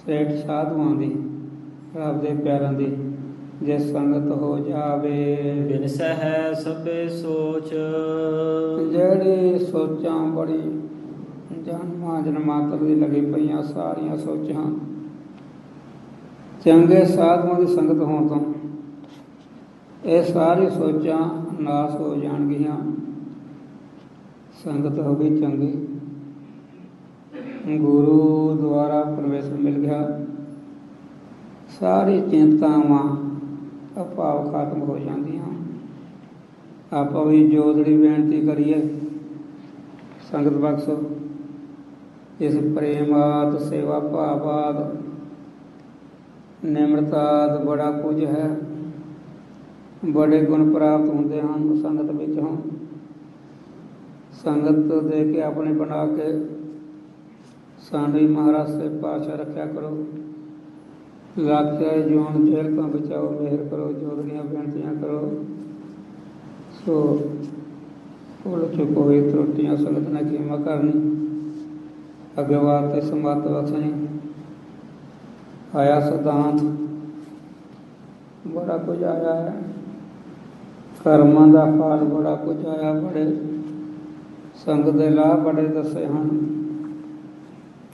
ਸੇਠ ਸਾਧੂਆਂ ਦੀ, ਰੱਬ ਦੇ ਪਿਆਰਾਂ ਦੀ ਜੇ ਸੰਗਤ ਹੋ ਜਾਵੇ। ਬਿਨ ਸਹਿ ਸਭੇ ਸੋਚ, ਜਿਹੜੀ ਸੋਚਾਂ ਬੜੀ ਜਨਮਾਂ ਜਨਮਾਂਤਰ ਦੀ ਲੱਗੀ ਪਈਆਂ, ਸਾਰੀਆਂ ਸੋਚਾਂ ਚੰਗੇ ਸਾਧੂਆਂ ਦੀ ਸੰਗਤ ਹੋਣ ਤੋਂ ਇਹ ਸਾਰੀ ਸੋਚਾਂ ਨਾਸ ਹੋ ਜਾਣਗੀਆਂ। ਸੰਗਤ ਹੋ ਗਈ ਚੰਗੀ, ਗੁਰੂ ਦੁਆਰਾ ਪਰਮੇਸ਼ਰ ਮਿਲ ਗਿਆ, ਸਾਰੀ ਚਿੰਤਾਵਾਂ ਅਭਾਵ ਖਤਮ ਹੋ ਜਾਂਦੀਆਂ। ਆਪਾਂ ਵੀ ਜੋਦੜੀ ਬੇਨਤੀ ਕਰੀਏ, ਸੰਗਤ ਬਖਸ਼ੋ, ਇਸ ਪ੍ਰੇਮਾਤ ਸੇਵਾ ਭਾਵਾਤ ਨਿਮਰਤਾਤ ਬੜਾ ਕੁਝ ਹੈ। ਬੜੇ ਗੁਣ ਪ੍ਰਾਪਤ ਹੁੰਦੇ ਹਨ ਸੰਗਤ ਵਿੱਚੋਂ। ਸੰਗਤ ਦੇ ਕੇ ਆਪਣੇ ਬਣਾ ਕੇ ਸਾਨੂੰ ਮਹਾਰਾਜ ਸੇ ਪਾਤਸ਼ਾਹ ਰੱਖਿਆ ਕਰੋ। ਲਾਖਿਆ ਜੋਨ ਜੇਲ੍ਹ ਤੋਂ ਬਚਾਓ, ਮਿਹਰ ਕਰੋ, ਜੋਦੜੀਆਂ ਬੇਨਤੀਆਂ ਕਰੋ। ਸੋ ਭੁੱਲ ਚੁੱਕ ਹੋਈ ਤਰੁੱਟੀਆਂ ਸੰਗਤ ਨੇ ਖਿਮਾ ਕਰਨੀ, ਅੱਗੇ ਵਾਸਤੇ ਸਮੱਤ ਬਖਸ਼ਣੀ। ਆਇਆ ਸਿਧਾਂਤ ਬੜਾ ਕੁਝ ਆਇਆ ਹੈ, ਕਰਮਾਂ ਦਾ ਫਲ ਬੜਾ ਕੁਝ ਆਇਆ, ਬੜੇ ਸੰਗਤ ਦੇ ਲਾਭ ਬੜੇ ਦੱਸੇ ਹਨ।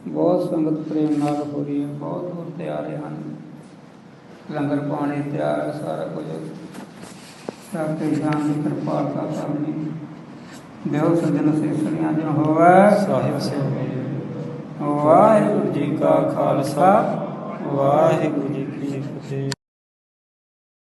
ਬਹੁਤ ਸੰਗਤ ਪ੍ਰੇਮ ਨਾਲ ਹੋ ਰਹੀ ਹੈ, ਬਹੁਤ ਦੂਰ ਤੇ ਆ ਰਹੇ ਹਨ। ਲੰਗਰ ਪਾਣੀ ਤਿਆਰ ਹੈ, ਸਾਰਾ ਕੁਝ ਸਭ ਤੇ ਸ਼ਾਨ ਦੀ ਕਿਰਪਾਲਤਾ ਕਰਨੀ। ਦੇਵ ਸੱਜਣ ਸੇਸੜੀਆਂ ਜਿ ਹੋਵੇ ਸਾਹਿਬ ਸੇਵਾ। ਵਾਹਿਗੁਰੂ ਜੀ ਕਾ ਖਾਲਸਾ ਵਾਹਿਗੁਰੂ ਜੀ ਕੀ ਫਤਿਹ।